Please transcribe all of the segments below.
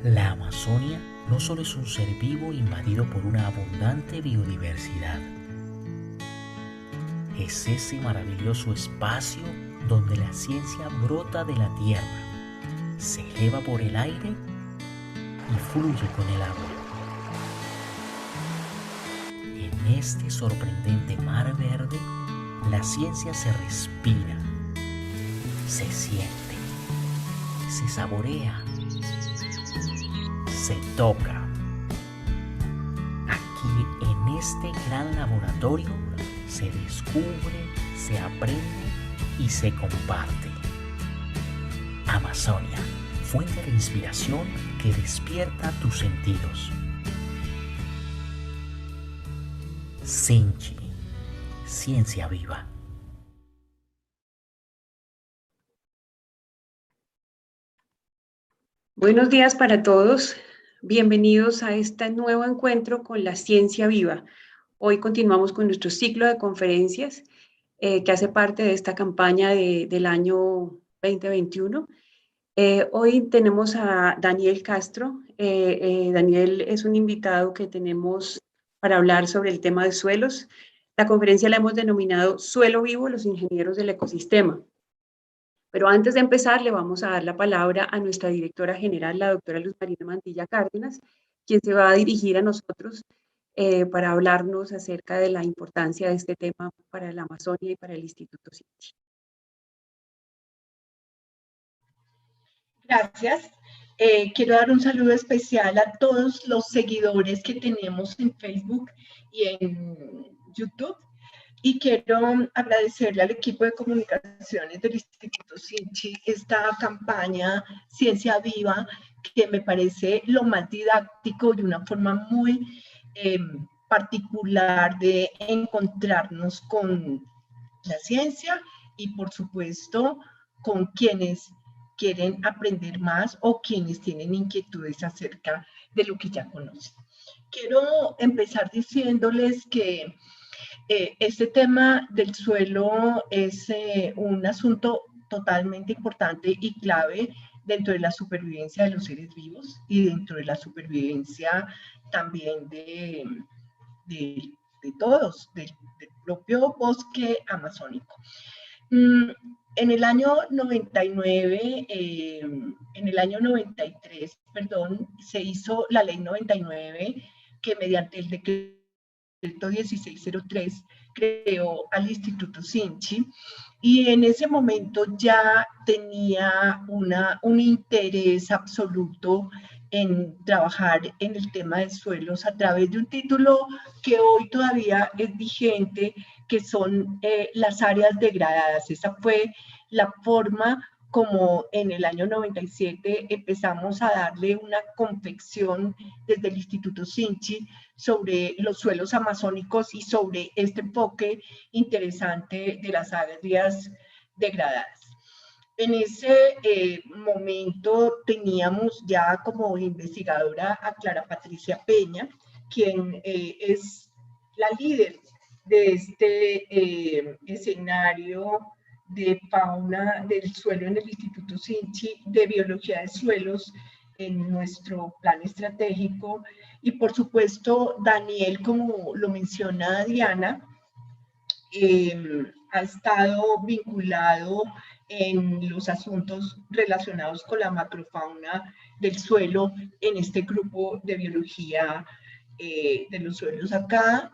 La Amazonia no solo es un ser vivo invadido por una abundante biodiversidad, es ese maravilloso espacio donde la ciencia brota de la tierra, se eleva por el aire y fluye con el agua. En este sorprendente mar verde, la ciencia se respira, se siente, se saborea, se toca. Aquí en este gran laboratorio se descubre, se aprende y se comparte. Amazonia, fuente de inspiración que despierta tus sentidos. Sinchi, ciencia viva. Buenos días para todos. Bienvenidos a este nuevo encuentro con la ciencia viva. Hoy continuamos con nuestro ciclo de conferencias que hace parte de esta campaña del año 2021. Hoy tenemos a Daniel Castro. Daniel es un invitado que tenemos para hablar sobre el tema de suelos. La conferencia la hemos denominado Suelo Vivo, los ingenieros del ecosistema. Pero antes de empezar, le vamos a dar la palabra a nuestra directora general, la doctora Luz Marina Mantilla Cárdenas, quien se va a dirigir a nosotros para hablarnos acerca de la importancia de este tema para la Amazonia y para el Instituto Sinchi. Gracias. Quiero dar un saludo especial a todos los seguidores que tenemos en Facebook y en YouTube. Y quiero agradecerle al equipo de comunicaciones del Instituto Sinchi esta campaña Ciencia Viva, que me parece lo más didáctico y una forma muy particular de encontrarnos con la ciencia y, por supuesto, con quienes quieren aprender más o quienes tienen inquietudes acerca de lo que ya conocen. Quiero empezar diciéndoles que este tema del suelo es un asunto totalmente importante y clave dentro de la supervivencia de los seres vivos y dentro de la supervivencia también de todos, del propio bosque amazónico. En el año 99, en el año 93, perdón, se hizo la ley 99 que mediante el decreto 1603 creó al Instituto Sinchi y en ese momento ya tenía un interés absoluto en trabajar en el tema de suelos a través de un título que hoy todavía es vigente, que son las áreas degradadas. Esa fue la forma como en el año 97 empezamos a darle una confección desde el Instituto Sinchi sobre los suelos amazónicos y sobre este enfoque interesante de las áreas degradadas. En ese momento teníamos ya como investigadora a Clara Patricia Peña, quien es la líder de este escenario de fauna del suelo en el Instituto Sinchi, de biología de suelos en nuestro plan estratégico. Y por supuesto, Daniel, como lo menciona Diana, ha estado vinculado en los asuntos relacionados con la macrofauna del suelo en este grupo de biología de los suelos. Acá,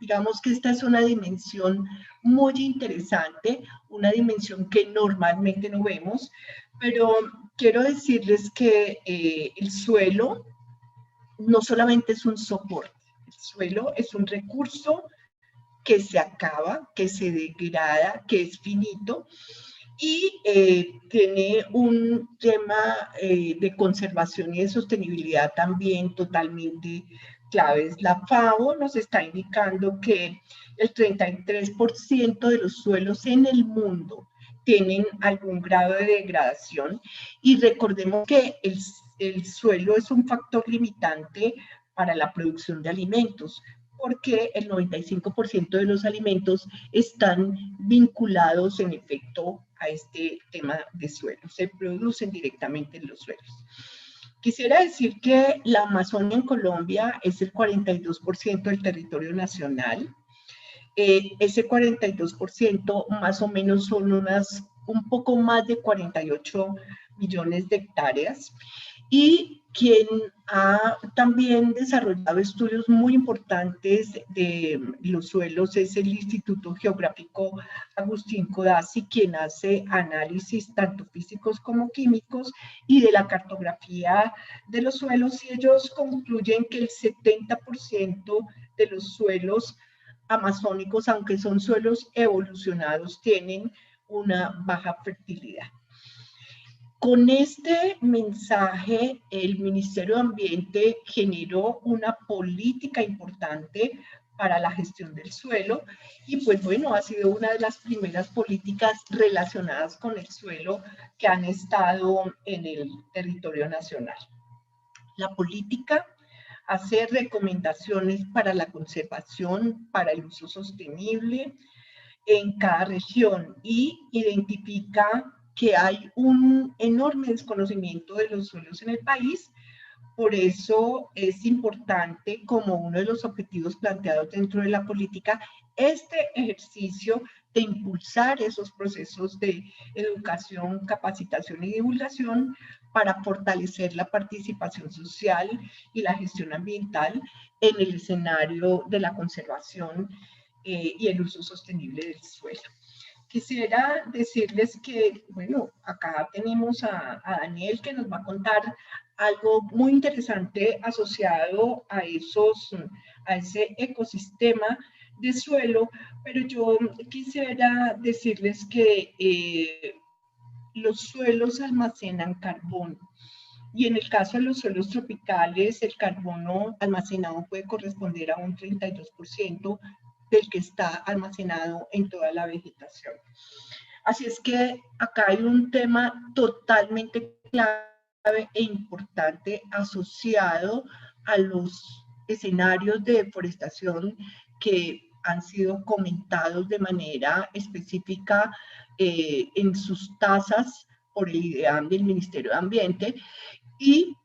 digamos que esta es una dimensión muy interesante, una dimensión que normalmente no vemos, pero quiero decirles que el suelo no solamente es un soporte, el suelo es un recurso que se acaba, que se degrada, que es finito, y tiene un tema de conservación y de sostenibilidad también totalmente claves. La FAO nos está indicando que el 33% de los suelos en el mundo tienen algún grado de degradación, y recordemos que el suelo es un factor limitante para la producción de alimentos, porque el 95% de los alimentos están vinculados en efecto a este tema de suelo, se producen directamente en los suelos. Quisiera decir que la Amazonia en Colombia es el 42% del territorio nacional. Ese 42% más o menos son un poco más de 48 millones de hectáreas. Y quien ha también desarrollado estudios muy importantes de los suelos es el Instituto Geográfico Agustín Codazzi, quien hace análisis tanto físicos como químicos y de la cartografía de los suelos, y ellos concluyen que el 70% de los suelos amazónicos, aunque son suelos evolucionados, tienen una baja fertilidad. Con este mensaje, el Ministerio de Ambiente generó una política importante para la gestión del suelo y pues bueno, ha sido una de las primeras políticas relacionadas con el suelo que han estado en el territorio nacional. La política hace recomendaciones para la conservación, para el uso sostenible en cada región y identifica que hay un enorme desconocimiento de los suelos en el país. Por eso es importante, como uno de los objetivos planteados dentro de la política, este ejercicio de impulsar esos procesos de educación, capacitación y divulgación para fortalecer la participación social y la gestión ambiental en el escenario de la conservación y el uso sostenible del suelo. Quisiera decirles que, bueno, acá tenemos a Daniel que nos va a contar algo muy interesante asociado a ese ecosistema de suelo, pero yo quisiera decirles que los suelos almacenan carbono. Y en el caso de los suelos tropicales, el carbono almacenado puede corresponder a un 32% del que está almacenado en toda la vegetación. Así es que acá hay un tema totalmente clave e importante asociado a los escenarios de deforestación que han sido comentados de manera específica en sus tasas por el IDEAM del Ministerio de Ambiente, y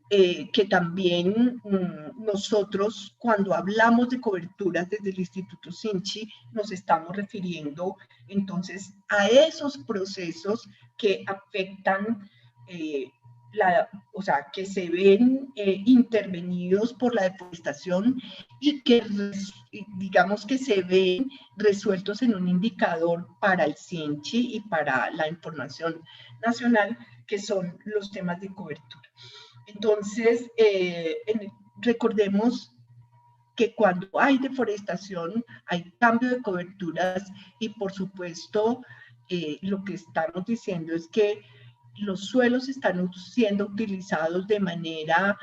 que también nosotros cuando hablamos de coberturas desde el Instituto Sinchi nos estamos refiriendo entonces a esos procesos que afectan, o sea, que se ven intervenidos por la deforestación y que digamos que se ven resueltos en un indicador para el Sinchi y para la información nacional, que son los temas de cobertura. Entonces, recordemos que cuando hay deforestación, hay cambio de coberturas y por supuesto lo que estamos diciendo es que los suelos están siendo utilizados de manera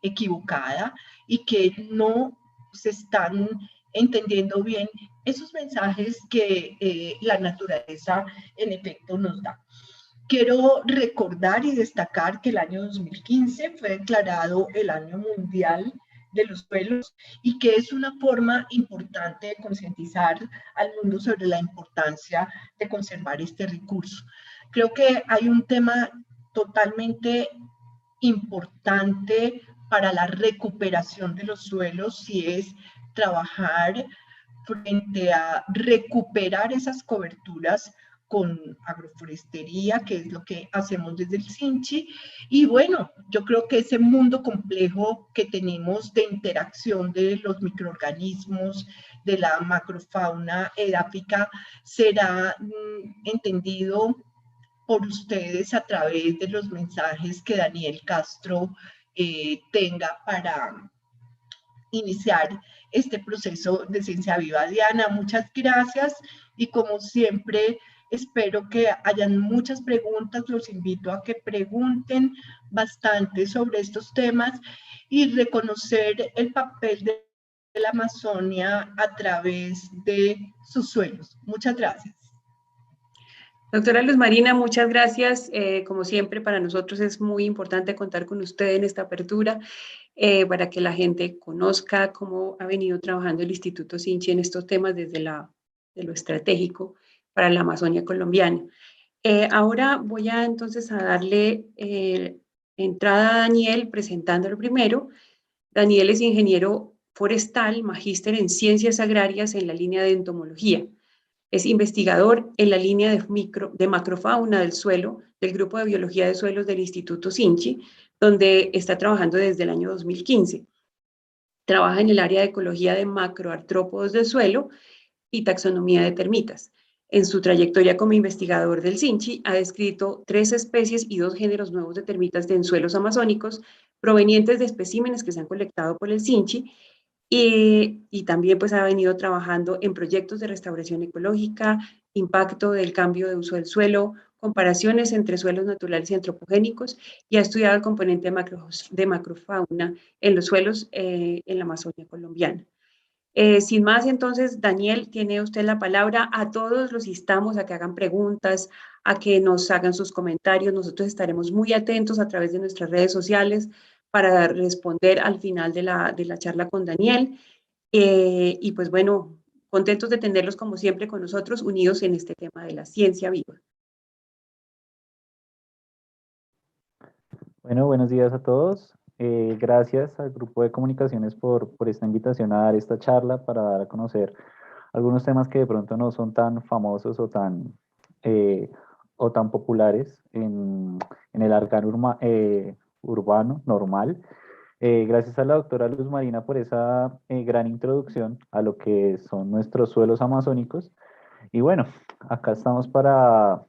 equivocada y que no se están entendiendo bien esos mensajes que la naturaleza en efecto nos da. Quiero recordar y destacar que el año 2015 fue declarado el Año Mundial de los Suelos y que es una forma importante de concientizar al mundo sobre la importancia de conservar este recurso. Creo que hay un tema totalmente importante para la recuperación de los suelos y es trabajar frente a recuperar esas coberturas con agroforestería, que es lo que hacemos desde el Sinchi. Y bueno, yo creo que ese mundo complejo que tenemos de interacción de los microorganismos, de la macrofauna edáfica, será entendido por ustedes a través de los mensajes que Daniel Castro tenga para iniciar este proceso de Ciencia Viva. Diana, muchas gracias y como siempre espero que hayan muchas preguntas, los invito a que pregunten bastante sobre estos temas y reconocer el papel de la Amazonia a través de sus suelos. Muchas gracias. Doctora Luz Marina, muchas gracias. Como siempre, para nosotros es muy importante contar con usted en esta apertura para que la gente conozca cómo ha venido trabajando el Instituto Sinchi en estos temas desde de lo estratégico para la Amazonia colombiana. Ahora voy a entonces a darle entrada a Daniel presentándolo primero. Daniel es ingeniero forestal, magíster en ciencias agrarias en la línea de entomología. Es investigador en la línea de macrofauna del suelo del Grupo de Biología de Suelos del Instituto Sinchi, donde está trabajando desde el año 2015. Trabaja en el área de ecología de macroartrópodos del suelo y taxonomía de termitas. En su trayectoria como investigador del Sinchi, ha descrito 3 especies y 2 géneros nuevos de termitas en suelos amazónicos provenientes de especímenes que se han colectado por el Sinchi y también pues ha venido trabajando en proyectos de restauración ecológica, impacto del cambio de uso del suelo, comparaciones entre suelos naturales y antropogénicos y ha estudiado el componente de macrofauna en los suelos en la Amazonia colombiana. Sin más, entonces, Daniel, tiene usted la palabra. A todos los instamos a que hagan preguntas, a que nos hagan sus comentarios. Nosotros estaremos muy atentos a través de nuestras redes sociales para responder al final de la charla con Daniel. Y pues bueno, contentos de tenerlos como siempre con nosotros, unidos en este tema de la ciencia viva. Bueno, buenos días a todos. Gracias al Grupo de Comunicaciones por esta invitación a dar esta charla para dar a conocer algunos temas que de pronto no son tan famosos eh, o tan populares en el arcano urbano normal. Gracias a la doctora Luz Marina por esa gran introducción a lo que son nuestros suelos amazónicos. Y bueno, acá estamos para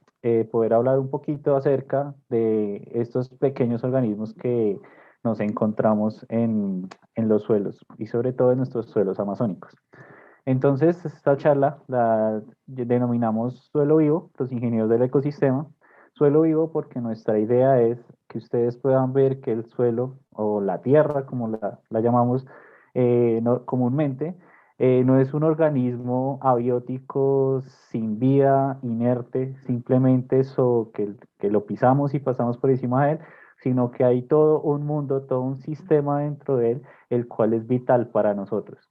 poder hablar un poquito acerca de estos pequeños organismos que nos encontramos en los suelos y sobre todo en nuestros suelos amazónicos. Entonces, esta charla la denominamos Suelo Vivo, los ingenieros del ecosistema. Suelo vivo porque nuestra idea es que ustedes puedan ver que el suelo o la tierra, como la llamamos comúnmente, no es un organismo abiótico sin vida, inerte, simplemente eso que lo pisamos y pasamos por encima de él, sino que hay todo un mundo, todo un sistema dentro de él, el cual es vital para nosotros.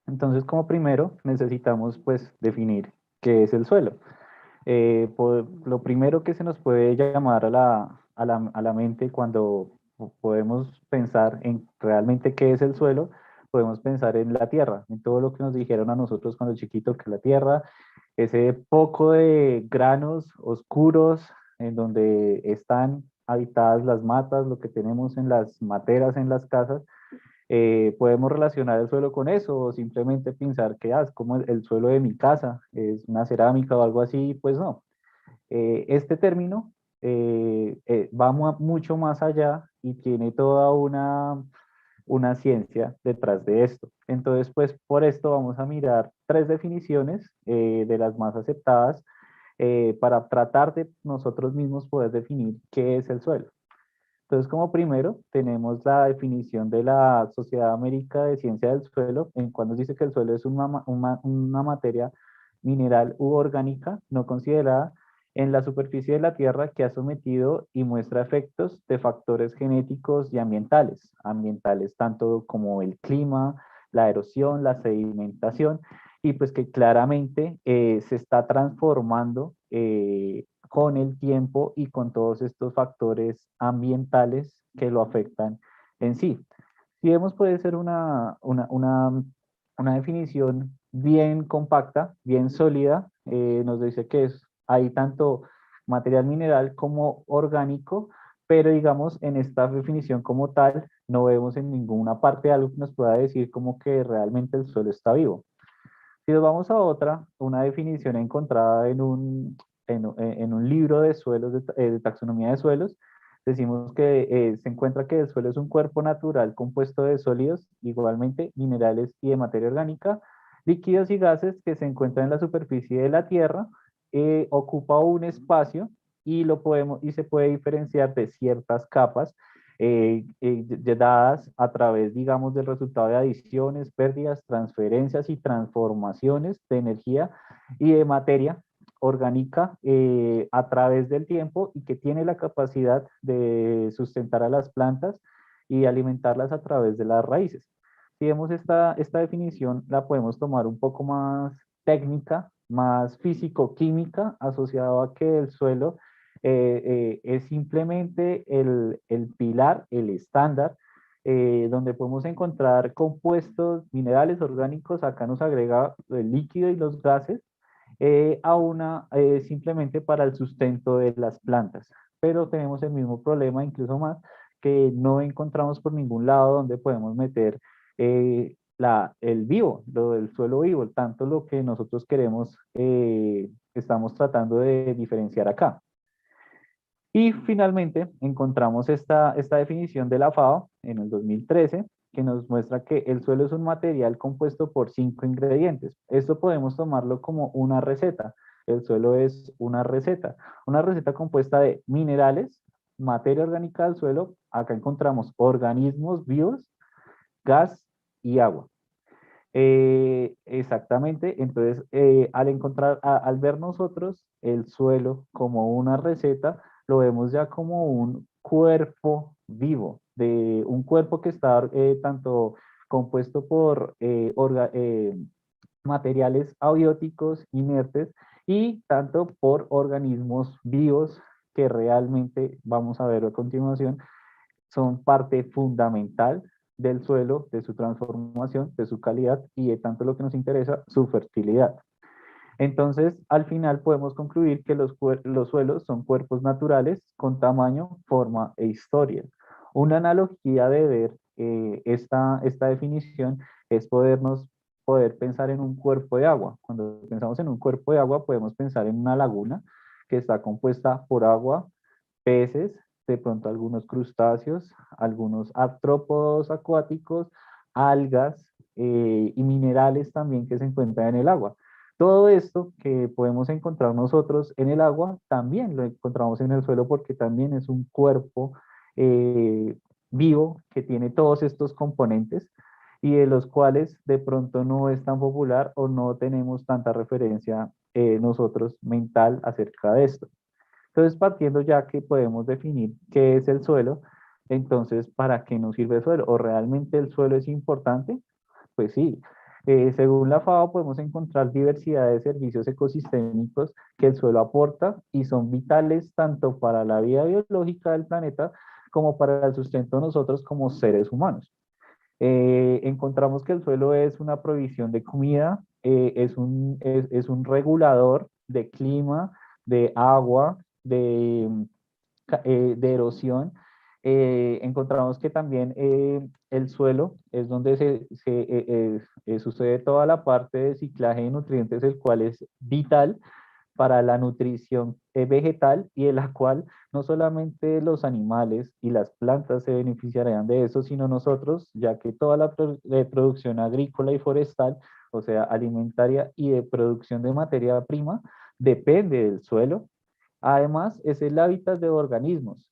Entonces, como primero, necesitamos pues definir qué es el suelo. Lo primero que se nos puede llamar a la mente cuando podemos pensar en realmente qué es el suelo, podemos pensar en la tierra, en todo lo que nos dijeron a nosotros cuando chiquitos, que la tierra, ese poco de granos oscuros en donde están habitadas las matas, lo que tenemos en las materas en las casas. Podemos relacionar el suelo con eso o simplemente pensar que es como el suelo de mi casa, es una cerámica o algo así, pues no. Este término va mucho más allá y tiene toda una ciencia detrás de esto. Entonces, pues por esto vamos a mirar 3 definiciones de las más aceptadas para tratar de nosotros mismos poder definir qué es el suelo. Entonces, como primero, tenemos la definición de la Sociedad América de Ciencia del Suelo, en cuando dice que el suelo es una materia mineral u orgánica no considerada en la superficie de la Tierra que ha sometido y muestra efectos de factores genéticos y ambientales tanto como el clima, la erosión, la sedimentación, y pues que claramente se está transformando con el tiempo y con todos estos factores ambientales que lo afectan en sí. Si vemos, puede ser una definición bien compacta, bien sólida. Nos dice que hay tanto material mineral como orgánico, pero digamos en esta definición como tal no vemos en ninguna parte algo que nos pueda decir como que realmente el suelo está vivo. Si nos vamos a otra, una definición encontrada en un libro de suelos, de taxonomía de suelos, decimos que se encuentra que el suelo es un cuerpo natural compuesto de sólidos, igualmente minerales y de materia orgánica, líquidos y gases que se encuentran en la superficie de la Tierra, ocupa un espacio y se puede diferenciar de ciertas capas dadas a través, digamos, del resultado de adiciones, pérdidas, transferencias y transformaciones de energía y de materia orgánica a través del tiempo y que tiene la capacidad de sustentar a las plantas y alimentarlas a través de las raíces. Si vemos esta definición, la podemos tomar un poco más técnica, más físico-química, asociado a que el suelo es simplemente el pilar, el estándar, donde podemos encontrar compuestos minerales orgánicos. Acá nos agrega el líquido y los gases, simplemente para el sustento de las plantas. Pero tenemos el mismo problema, incluso más, que no encontramos por ningún lado donde podemos meter el vivo, lo del suelo vivo, tanto lo que nosotros queremos, estamos tratando de diferenciar acá. Y finalmente encontramos esta definición de la FAO en el 2013, que nos muestra que el suelo es un material compuesto por 5 ingredientes. Esto podemos tomarlo como una receta. El suelo es una receta compuesta de minerales, materia orgánica del suelo. Acá encontramos organismos vivos, gas y agua. Exactamente, entonces al ver nosotros el suelo como una receta, lo vemos ya como un cuerpo vivo, de un cuerpo que está tanto compuesto por materiales abióticos inertes y tanto por organismos vivos que realmente, vamos a ver a continuación, son parte fundamental del suelo, de su transformación, de su calidad y de tanto lo que nos interesa, su fertilidad. Entonces, al final podemos concluir que los suelos son cuerpos naturales con tamaño, forma e historia. Una analogía de ver esta definición es poder pensar en un cuerpo de agua. Cuando pensamos en un cuerpo de agua, podemos pensar en una laguna que está compuesta por agua, peces, de pronto algunos crustáceos, algunos artrópodos acuáticos, algas y minerales también que se encuentran en el agua. Todo esto que podemos encontrar nosotros en el agua, también lo encontramos en el suelo porque también es un cuerpo vivo que tiene todos estos componentes y de los cuales de pronto no es tan popular o no tenemos tanta referencia nosotros mental acerca de esto. Entonces, partiendo ya que podemos definir qué es el suelo, entonces, ¿para qué nos sirve el suelo? ¿O realmente el suelo es importante? Pues sí. Según la FAO podemos encontrar diversidad de servicios ecosistémicos que el suelo aporta y son vitales tanto para la vida biológica del planeta como para el sustento de nosotros como seres humanos. Encontramos que el suelo es una provisión de comida, es un regulador de clima, de agua, de erosión. Encontramos que también el suelo es donde sucede toda la parte de ciclaje de nutrientes, el cual es vital para la nutrición vegetal y de la cual no solamente los animales y las plantas se beneficiarían de eso, sino nosotros, ya que toda la producción agrícola y forestal, o sea, alimentaria y de producción de materia prima, depende del suelo. Además, es el hábitat de organismos.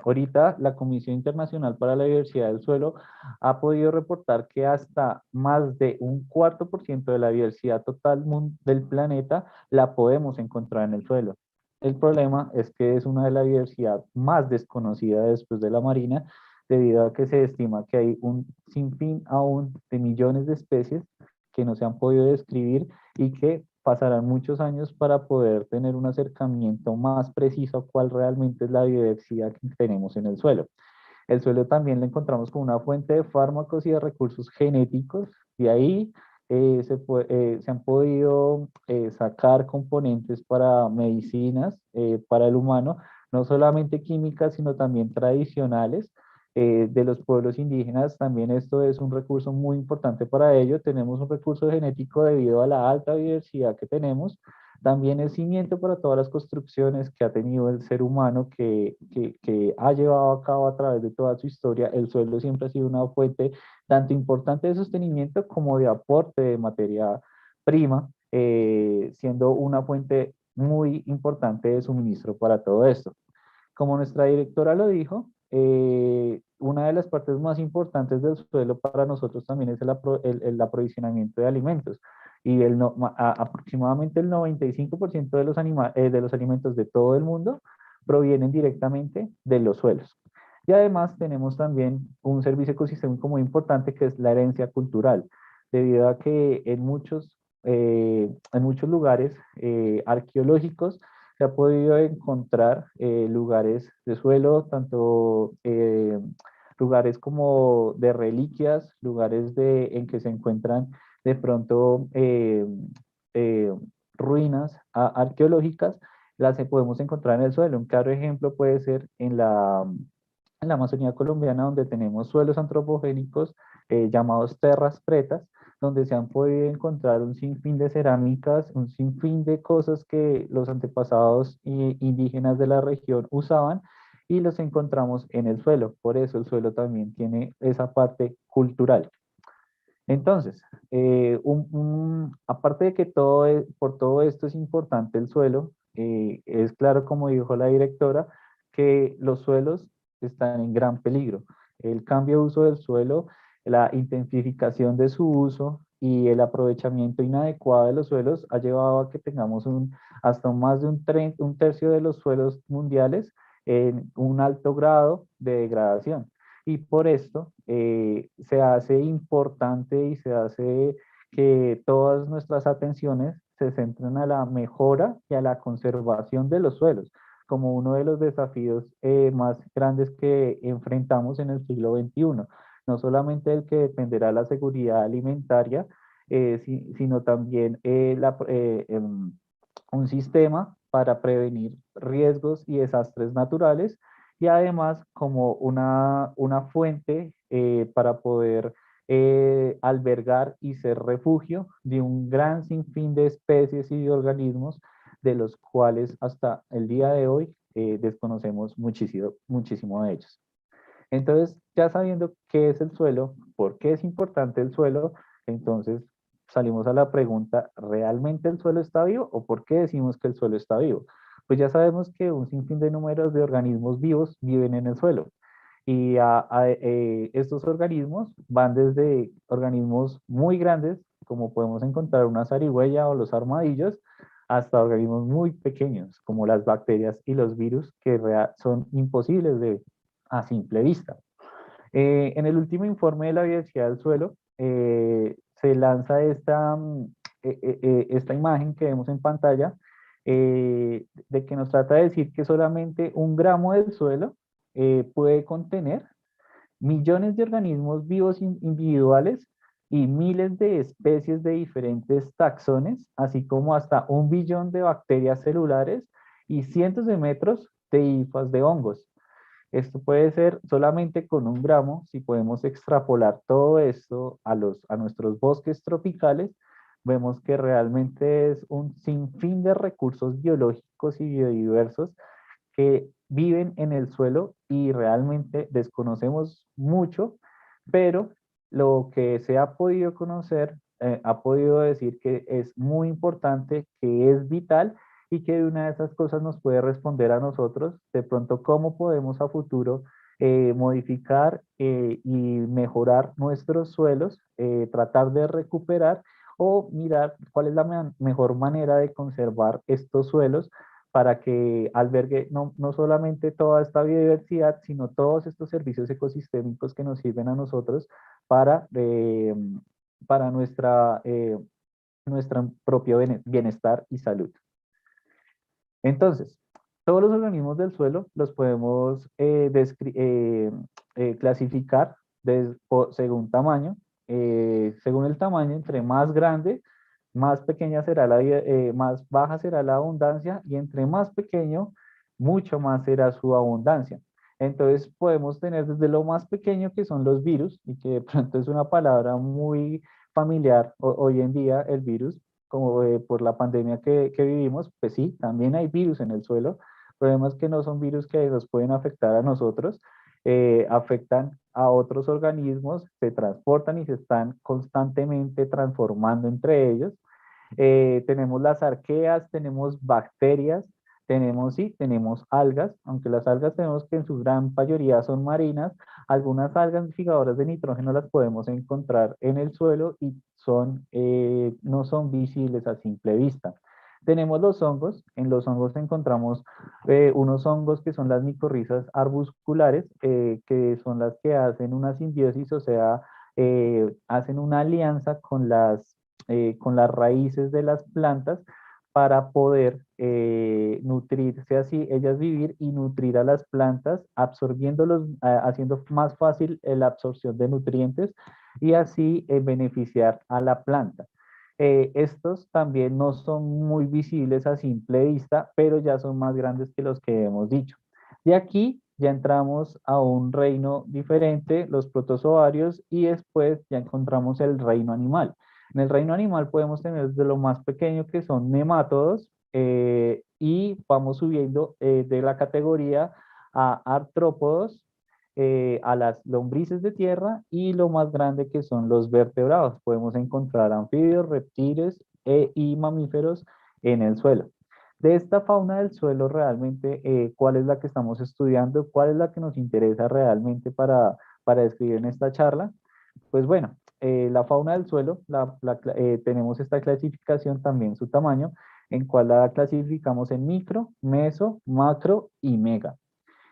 Ahorita la Comisión Internacional para la Diversidad del Suelo ha podido reportar que hasta más de un 4% de la diversidad total del planeta la podemos encontrar en el suelo. El problema es que es una de la diversidad más desconocida después de la marina, debido a que se estima que hay un sinfín aún de millones de especies que no se han podido describir y que pasarán muchos años para poder tener un acercamiento más preciso a cuál realmente es la diversidad que tenemos en el suelo. El suelo también lo encontramos como una fuente de fármacos y de recursos genéticos, y ahí se han podido sacar componentes para medicinas, para el humano, no solamente químicas, sino también tradicionales, de los pueblos indígenas. También esto es un recurso muy importante para ello. Tenemos un recurso genético debido a la alta diversidad que tenemos. También es cimiento para todas las construcciones que ha tenido el ser humano, que ha llevado a cabo a través de toda su historia. El suelo siempre ha sido una fuente tanto importante de sostenimiento como de aporte de materia prima, siendo una fuente muy importante de suministro para todo esto. Como nuestra directora lo dijo, una de las partes más importantes del suelo para nosotros también es el aprovisionamiento de alimentos. Y aproximadamente el 95% de los alimentos de todo el mundo provienen directamente de los suelos. Y además tenemos también un servicio ecosistémico muy importante que es la herencia cultural, debido a que en muchos lugares arqueológicos se ha podido encontrar lugares de suelo, tanto lugares como de reliquias, lugares en que se encuentran de pronto eh, ruinas arqueológicas, las podemos encontrar en el suelo. Un claro ejemplo puede ser en la Amazonía colombiana, donde tenemos suelos antropogénicos llamados terras pretas, donde se han podido encontrar un sinfín de cerámicas, un sinfín de cosas que los antepasados indígenas de la región usaban y los encontramos en el suelo. Por eso el suelo también tiene esa parte cultural. Entonces, aparte de que por todo esto es importante el suelo, es claro, como dijo la directora, que los suelos están en gran peligro. El cambio de uso del suelo, la intensificación de su uso y el aprovechamiento inadecuado de los suelos ha llevado a que tengamos hasta más de un tercio de los suelos mundiales en un alto grado de degradación. Y por esto se hace importante y se hace que todas nuestras atenciones se centren a la mejora y a la conservación de los suelos, como uno de los desafíos más grandes que enfrentamos en el siglo XXI. No solamente el que dependerá la seguridad alimentaria, sino también un sistema para prevenir riesgos y desastres naturales y además como una fuente para poder albergar y ser refugio de un gran sinfín de especies y de organismos de los cuales hasta el día de hoy desconocemos muchísimo, muchísimo de ellos. Entonces, ya sabiendo qué es el suelo, por qué es importante el suelo, entonces salimos a la pregunta, ¿realmente el suelo está vivo o por qué decimos que el suelo está vivo? Pues ya sabemos que un sinfín de números de organismos vivos viven en el suelo. Y estos organismos van desde organismos muy grandes, como podemos encontrar una zarigüeya o los armadillos, hasta organismos muy pequeños, como las bacterias y los virus, que son imposibles de a simple vista. En el último informe de la Biodiversidad del Suelo, se lanza esta imagen que vemos en pantalla, de que nos trata de decir que solamente 1 gramo del suelo puede contener millones de organismos vivos individuales y miles de especies de diferentes taxones, así como hasta 1 billón de bacterias celulares y cientos de metros de hifas de hongos. Esto puede ser solamente con 1 gramo. Si podemos extrapolar todo esto a nuestros bosques tropicales, vemos que realmente es un sinfín de recursos biológicos y biodiversos que viven en el suelo y realmente desconocemos mucho, pero lo que se ha podido conocer, ha podido decir que es muy importante, que es vital y que una de esas cosas nos puede responder a nosotros, de pronto cómo podemos a futuro modificar y mejorar nuestros suelos, tratar de recuperar o mirar cuál es la mejor manera de conservar estos suelos para que albergue no solamente toda esta biodiversidad, sino todos estos servicios ecosistémicos que nos sirven a nosotros para, para nuestra propio bienestar y salud. Entonces, todos los organismos del suelo los podemos clasificar según tamaño. Según el tamaño, entre más grande, más pequeña será más baja será la abundancia, y entre más pequeño, mucho más será su abundancia. Entonces podemos tener desde lo más pequeño, que son los virus, y que de pronto es una palabra muy familiar hoy en día, el virus, como por la pandemia que vivimos. Pues sí, también hay virus en el suelo. Problemas que no son virus que nos pueden afectar a nosotros, afectan a otros organismos, se transportan y se están constantemente transformando entre ellos. Tenemos las arqueas, tenemos bacterias, tenemos algas, aunque las algas tenemos que en su gran mayoría son marinas. Algunas algas fijadoras de nitrógeno las podemos encontrar en el suelo y no son visibles a simple vista. Tenemos los hongos. En los hongos encontramos unos hongos que son las micorrizas arbusculares, que son las que hacen una simbiosis, o sea, hacen una alianza con las raíces de las plantas para poder nutrirse así, ellas vivir y nutrir a las plantas, absorbiéndolos, haciendo más fácil la absorción de nutrientes y así beneficiar a la planta. Estos también no son muy visibles a simple vista, pero ya son más grandes que los que hemos dicho. De aquí ya entramos a un reino diferente, los protozoarios, y después ya encontramos el reino animal. En el reino animal podemos tener desde lo más pequeño que son nemátodos y vamos subiendo de la categoría a artrópodos, a las lombrices de tierra y lo más grande que son los vertebrados. Podemos encontrar anfibios, reptiles y mamíferos en el suelo. De esta fauna del suelo realmente, ¿cuál es la que estamos estudiando? ¿Cuál es la que nos interesa realmente para describir en esta charla? Pues bueno, la fauna del suelo, tenemos esta clasificación también su tamaño, en cual la clasificamos en micro, meso, macro y mega.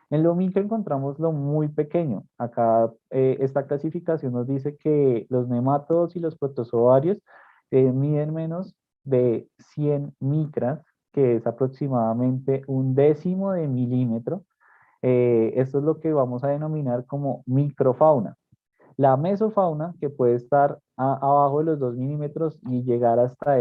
En lo micro encontramos lo muy pequeño. Acá esta clasificación nos dice que los nemátodos y los protozoarios miden menos de 100 micras, que es aproximadamente un décimo de milímetro. Esto es lo que vamos a denominar como microfauna. La mesofauna, que puede estar abajo de los 2 milímetros y llegar hasta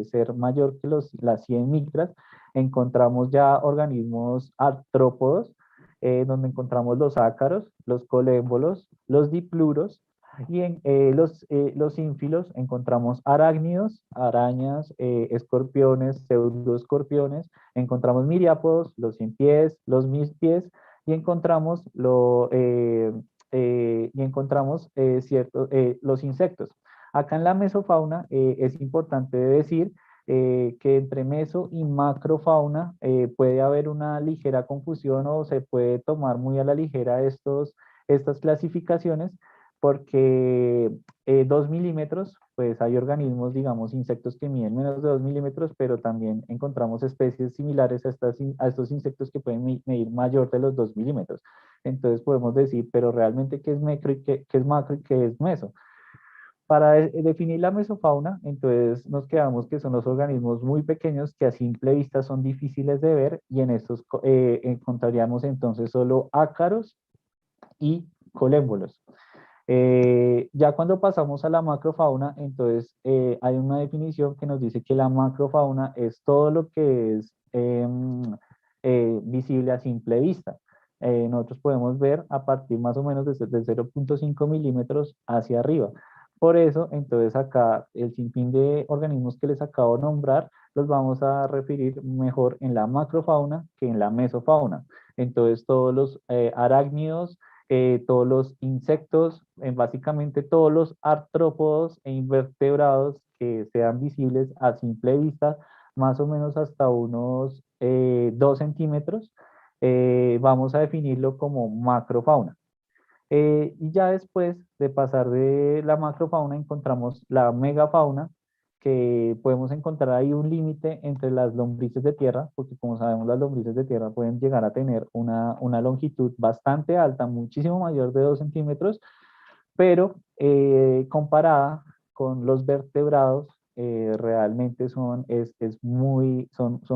ser mayor que las 100 micras, encontramos ya organismos artrópodos, donde encontramos los ácaros, los colémbolos, los dipluros, y en los ínfilos encontramos arácnidos, arañas, escorpiones, pseudoescorpiones, encontramos miriápodos, los cien pies, los mil pies, y encontramos los insectos. Acá en la mesofauna es importante decir que entre meso y macrofauna puede haber una ligera confusión o se puede tomar muy a la ligera estas clasificaciones porque 2 milímetros, pues hay organismos, digamos, insectos que miden menos de 2 milímetros, pero también encontramos especies similares a estos insectos que pueden medir mayor de los 2 milímetros. Entonces podemos decir, pero realmente qué es micro y qué es macro y qué es meso. Para definir la mesofauna, entonces nos quedamos que son los organismos muy pequeños que a simple vista son difíciles de ver y en estos encontraríamos entonces solo ácaros y colémbolos. Ya cuando pasamos a la macrofauna, entonces hay una definición que nos dice que la macrofauna es todo lo que es visible a simple vista. Nosotros podemos ver a partir más o menos de 0.5 milímetros hacia arriba. Por eso, entonces acá el sinfín de organismos que les acabo de nombrar los vamos a referir mejor en la macrofauna que en la mesofauna. Entonces todos los arácnidos, todos los insectos, básicamente todos los artrópodos e invertebrados que sean visibles a simple vista, más o menos hasta unos 2 centímetros, vamos a definirlo como macrofauna. Y ya después de pasar de la macrofauna encontramos la megafauna, que podemos encontrar ahí un límite entre las lombrices de tierra, porque como sabemos las lombrices de tierra pueden llegar a tener una longitud bastante alta, muchísimo mayor de 2 centímetros, pero comparada con los vertebrados, realmente son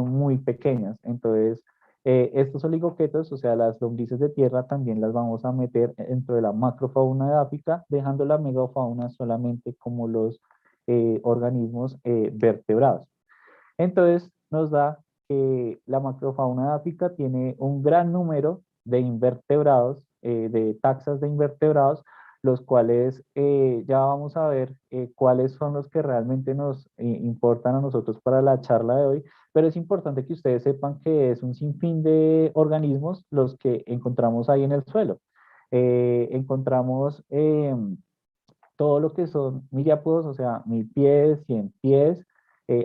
muy pequeñas. Entonces, estos oligoquetos, o sea, las lombrices de tierra, también las vamos a meter dentro de la macrofauna edáfica, dejando la megafauna solamente como los organismos vertebrados. Entonces, nos da que la macrofauna edáfica tiene un gran número de invertebrados, de taxas de invertebrados, los cuales ya vamos a ver cuáles son los que realmente nos importan a nosotros para la charla de hoy, pero es importante que ustedes sepan que es un sinfín de organismos los que encontramos ahí en el suelo. Encontramos todo lo que son miriápodos, o sea, 1000 pies, 100 pies,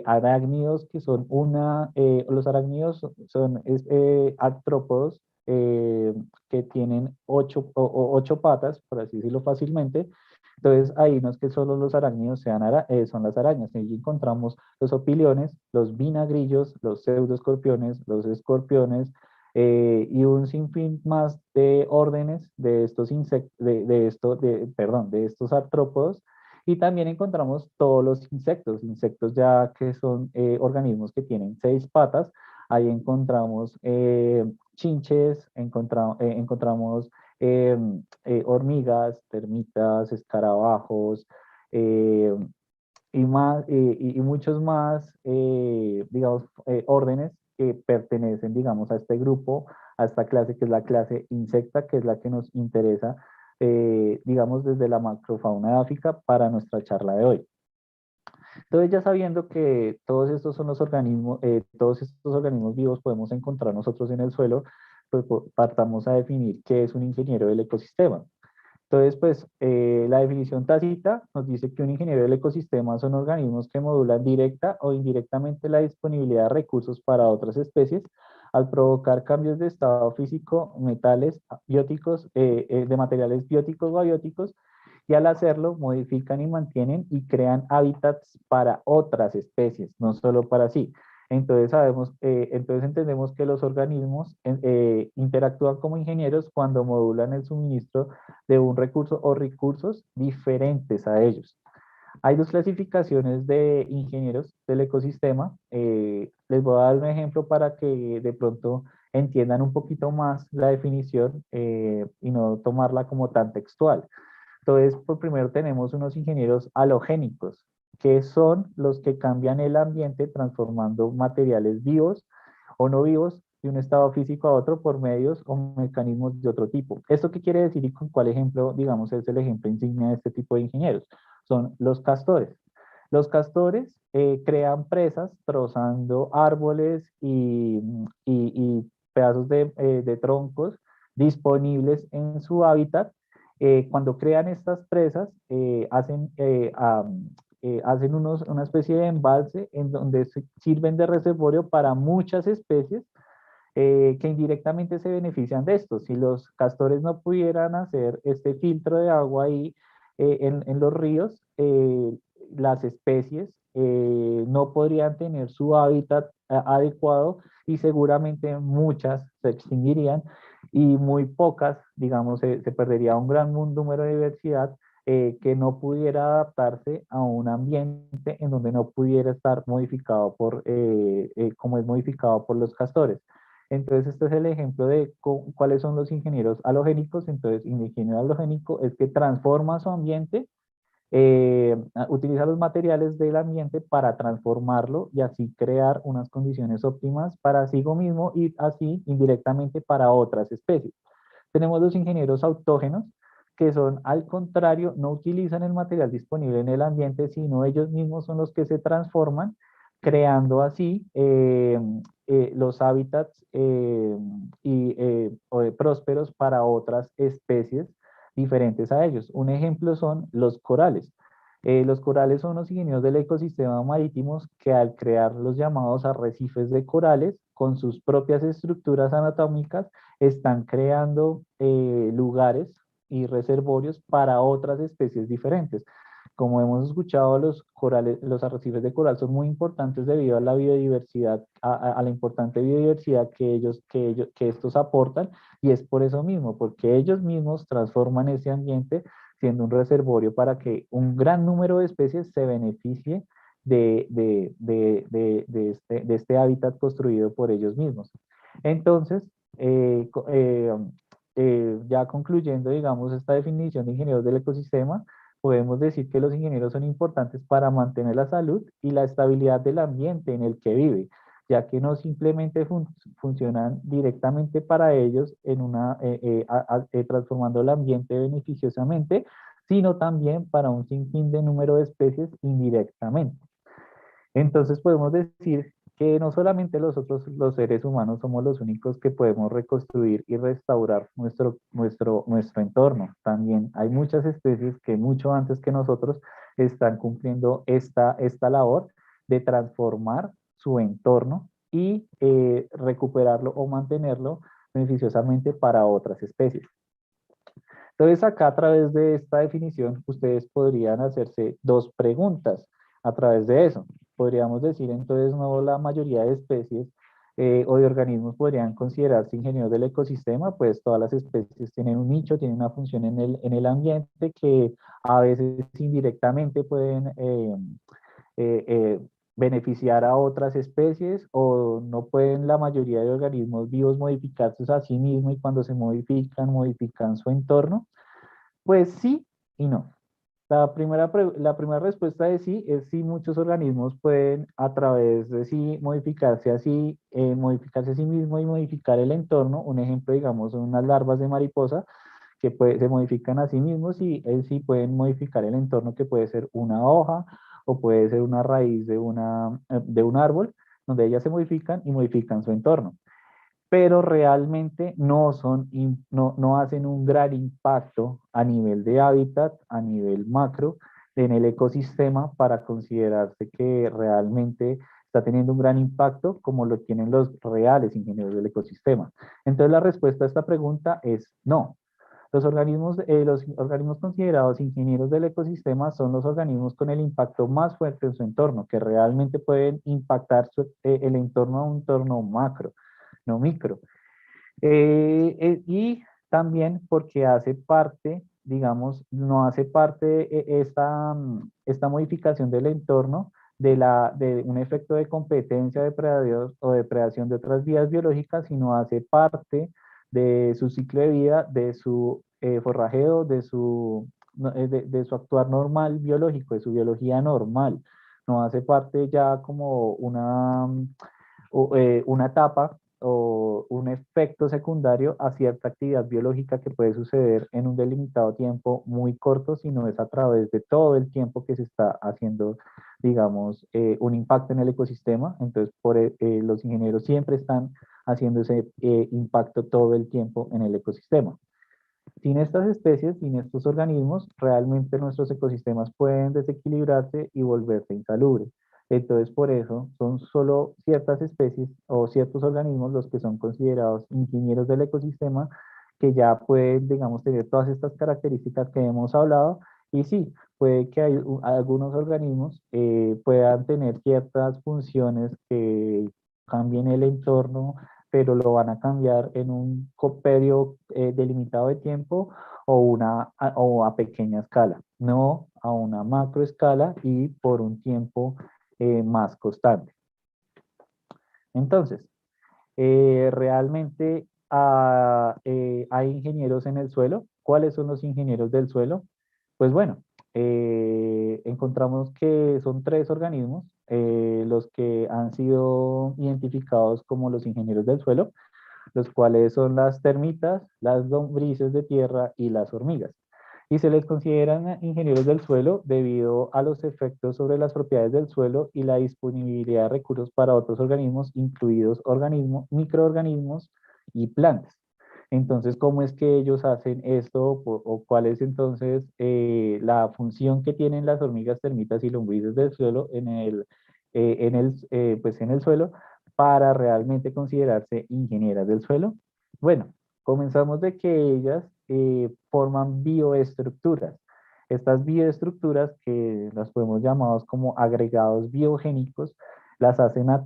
arácnidos, que son los arácnidos son artrópodos que tienen 8 patas, por así decirlo fácilmente. Entonces, ahí no es que solo los arácnidos son las arañas, ahí encontramos los opiliones, los vinagrillos, los pseudoescorpiones, los escorpiones, y un sinfín más de órdenes de estos insectos, de estos artrópodos, Y también encontramos todos los insectos ya que son organismos que tienen 6 patas. Ahí encontramos chinches, encontramos hormigas, termitas, escarabajos, eh, y muchos más, digamos, órdenes que pertenecen, digamos, a este grupo, a esta clase que es la clase insecta, que es la que nos interesa, digamos, desde la macrofauna de África para nuestra charla de hoy. Entonces, ya sabiendo que todos estos organismos vivos podemos encontrar nosotros en el suelo, pues partamos a definir qué es un ingeniero del ecosistema. Entonces, pues la definición tácita nos dice que un ingeniero del ecosistema son organismos que modulan directa o indirectamente la disponibilidad de recursos para otras especies al provocar cambios de estado físico, metales, bióticos, de materiales bióticos o abióticos, y al hacerlo modifican y mantienen y crean hábitats para otras especies, no solo para sí. Entonces entendemos que los organismos interactúan como ingenieros cuando modulan el suministro de un recurso o recursos diferentes a ellos. Hay 2 clasificaciones de ingenieros del ecosistema. Les voy a dar un ejemplo para que de pronto entiendan un poquito más la definición y no tomarla como tan textual. Entonces, por primero tenemos unos ingenieros halogénicos, que son los que cambian el ambiente transformando materiales vivos o no vivos de un estado físico a otro por medios o mecanismos de otro tipo. ¿Esto qué quiere decir y con cuál ejemplo, digamos, es el ejemplo insignia de este tipo de ingenieros? Son los castores. Los castores crean presas trozando árboles y pedazos de troncos disponibles en su hábitat. Cuando crean estas presas, hacen una especie de embalse en donde sirven de reservorio para muchas especies que indirectamente se benefician de esto. Si los castores no pudieran hacer este filtro de agua ahí en los ríos, las especies no podrían tener su hábitat adecuado y seguramente muchas se extinguirían y muy pocas, digamos, se perdería un gran número de diversidad que no pudiera adaptarse a un ambiente en donde no pudiera estar modificado como es modificado por los castores. Entonces, este es el ejemplo de cuáles son los ingenieros halogénicos. Entonces, un ingeniero halogénico es que transforma su ambiente, utiliza los materiales del ambiente para transformarlo y así crear unas condiciones óptimas para sí mismo y así indirectamente para otras especies. Tenemos los ingenieros autógenos, que son al contrario, no utilizan el material disponible en el ambiente, sino ellos mismos son los que se transforman, creando así los hábitats prósperos para otras especies diferentes a ellos. Un ejemplo son los corales. Los corales son los ingenieros del ecosistema marítimos que al crear los llamados arrecifes de corales, con sus propias estructuras anatómicas, están creando lugares y reservorios para otras especies diferentes. Como hemos escuchado, los arrecifes de coral son muy importantes debido a la biodiversidad, a la importante biodiversidad que estos aportan, y es por eso mismo, porque ellos mismos transforman ese ambiente siendo un reservorio para que un gran número de especies se beneficie de este hábitat construido por ellos mismos. Entonces, ya concluyendo, digamos, esta definición de ingenieros del ecosistema, podemos decir que los ingenieros son importantes para mantener la salud y la estabilidad del ambiente en el que vive, ya que no simplemente funcionan directamente para ellos transformando el ambiente beneficiosamente, sino también para un sinfín de número de especies indirectamente. Entonces podemos decir que no solamente los seres humanos somos los únicos que podemos reconstruir y restaurar nuestro entorno. También hay muchas especies que mucho antes que nosotros están cumpliendo esta labor de transformar su entorno y recuperarlo o mantenerlo beneficiosamente para otras especies. Entonces acá a través de esta definición ustedes podrían hacerse 2 preguntas a través de eso. Podríamos decir entonces no la mayoría de especies o de organismos podrían considerarse ingenieros del ecosistema, pues todas las especies tienen un nicho, tienen una función en el ambiente que a veces indirectamente pueden eh, eh, beneficiar a otras especies o no pueden la mayoría de organismos vivos modificarse a sí mismos y cuando se modifican, modifican su entorno. Pues sí y no. La primera respuesta de sí es sí, muchos organismos pueden a través de sí modificarse a sí mismo y modificar el entorno. Un ejemplo, digamos, son unas larvas de mariposa que se modifican a sí mismos y sí pueden modificar el entorno que puede ser una hoja o puede ser una raíz de un árbol, donde ellas se modifican y modifican su entorno, pero realmente no hacen un gran impacto a nivel de hábitat, a nivel macro, en el ecosistema para considerarse que realmente está teniendo un gran impacto como lo tienen los reales ingenieros del ecosistema. Entonces la respuesta a esta pregunta es no. Los organismos considerados ingenieros del ecosistema son los organismos con el impacto más fuerte en su entorno, que realmente pueden impactar el entorno a un entorno macro, no micro. Y también porque hace parte, digamos, no hace parte esta modificación del entorno de un efecto de competencia, depredador o depredación de otras vías biológicas, sino hace parte de su ciclo de vida, de su forrajeo, de su actuar normal biológico, de su biología normal. No hace parte ya como una etapa o un efecto secundario a cierta actividad biológica que puede suceder en un delimitado tiempo muy corto, sino es a través de todo el tiempo que se está haciendo, digamos, un impacto en el ecosistema. Entonces, los ingenieros siempre están haciendo ese impacto todo el tiempo en el ecosistema. Sin estas especies, sin estos organismos, realmente nuestros ecosistemas pueden desequilibrarse y volverse insalubres. Entonces, por eso son solo ciertas especies o ciertos organismos los que son considerados ingenieros del ecosistema, que ya pueden, digamos, tener todas estas características que hemos hablado. Y sí, puede que algunos organismos puedan tener ciertas funciones que cambien el entorno, pero lo van a cambiar en un periodo delimitado de tiempo o a pequeña escala, no a una macro escala y por un tiempo más constante. Entonces, realmente hay ingenieros en el suelo. ¿Cuáles son los ingenieros del suelo? Pues bueno, encontramos que son tres organismos los que han sido identificados como los ingenieros del suelo, los cuales son las termitas, las lombrices de tierra y las hormigas. Y se les consideran ingenieros del suelo debido a los efectos sobre las propiedades del suelo y la disponibilidad de recursos para otros organismos, incluidos microorganismos y plantas. Entonces, ¿cómo es que ellos hacen esto o cuál es entonces la función que tienen las hormigas, termitas y lombrices del suelo pues en el suelo para realmente considerarse ingenieras del suelo? Bueno, comenzamos de que ellas forman bioestructuras. Estas bioestructuras, que las podemos llamar como agregados biogénicos, las hacen a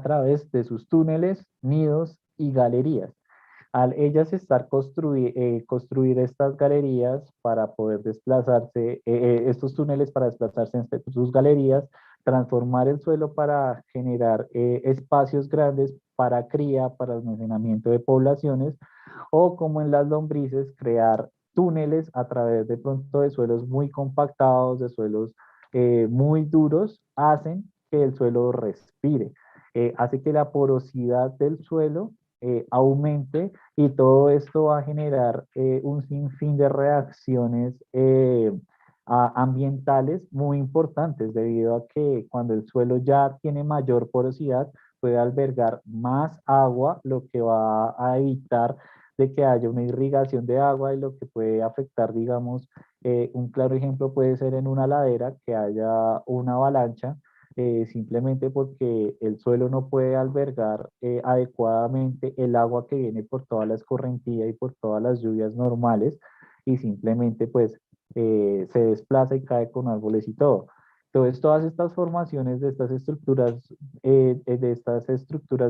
través de sus túneles, nidos y galerías. Al ellas construir estas galerías para poder desplazarse, estos túneles para desplazarse entre sus galerías, transformar el suelo para generar espacios grandes para cría, para almacenamiento de poblaciones, o como en las lombrices, crear túneles a través de pronto de suelos muy compactados, de suelos muy duros, hacen que el suelo respire, hace que la porosidad del suelo aumente, y todo esto va a generar un sinfín de reacciones ambientales muy importantes, debido a que cuando el suelo ya tiene mayor porosidad, puede albergar más agua, lo que va a evitar de que haya una irrigación de agua, y lo que puede afectar, digamos, un claro ejemplo puede ser en una ladera que haya una avalancha, simplemente porque el suelo no puede albergar adecuadamente el agua que viene por toda la escorrentía y por todas las lluvias normales, y simplemente pues se desplaza y cae con árboles y todo. Entonces, todas estas formaciones de estas estructuras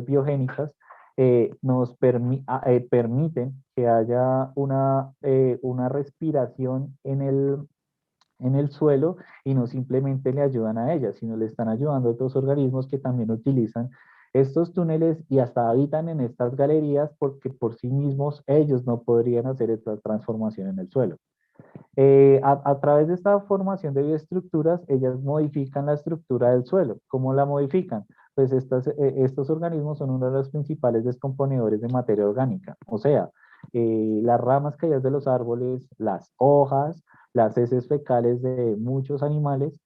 biogénicas, permiten que haya una respiración en el suelo y no simplemente le ayudan a ellas, sino le están ayudando a otros organismos que también utilizan estos túneles y hasta habitan en estas galerías porque por sí mismos ellos no podrían hacer esta transformación en el suelo. A través de esta formación de bioestructuras, ellas modifican la estructura del suelo. ¿Cómo la modifican? Pues estos organismos son uno de los principales descomponedores de materia orgánica. O sea, las ramas caídas de los árboles, las hojas, las heces fecales de muchos animales,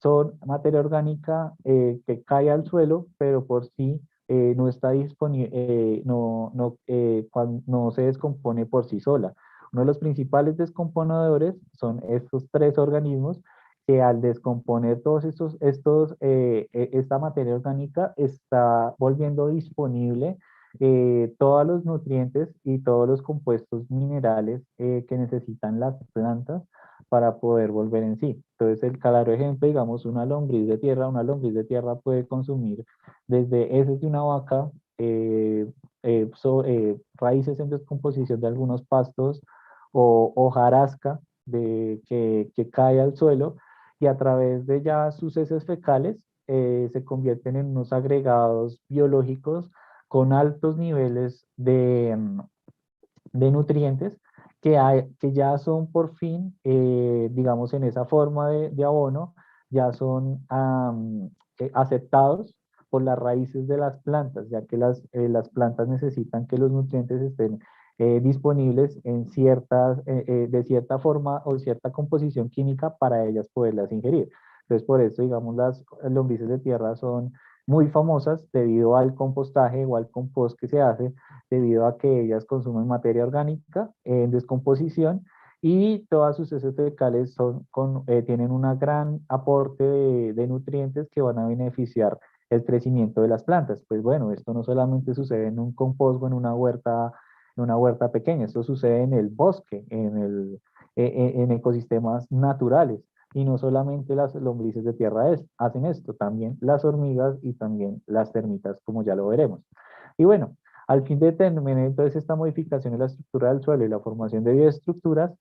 son materia orgánica que cae al suelo, pero por sí no está disponible, no se descompone por sí sola. Uno de los principales descomponedores son estos tres organismos que al descomponer esta materia orgánica está volviendo disponible todos los nutrientes y todos los compuestos minerales que necesitan las plantas para poder volver en sí. Entonces, el claro ejemplo, digamos, una lombriz de tierra puede consumir desde heces de una vaca, raíces en descomposición de algunos pastos, o hojarasca que cae al suelo y a través de ya sus heces fecales se convierten en unos agregados biológicos con altos niveles de nutrientes que ya son por fin, digamos, en esa forma de abono, ya son aceptados por las raíces de las plantas, ya que las plantas necesitan que los nutrientes estén disponibles de cierta forma o cierta composición química para ellas poderlas ingerir. Entonces, por eso, digamos, las lombrices de tierra son muy famosas debido al compostaje o al compost que se hace, debido a que ellas consumen materia orgánica en descomposición y todas sus heces fecales tienen un gran aporte de nutrientes que van a beneficiar el crecimiento de las plantas. Pues bueno, esto no solamente sucede en un compost o en una huerta pequeña, esto sucede en el bosque, en ecosistemas naturales. Y no solamente las lombrices de tierra hacen esto, también las hormigas y también las termitas, como ya lo veremos. Y bueno, al fin de determinar entonces esta modificación en la estructura del suelo y la formación de bioestructuras,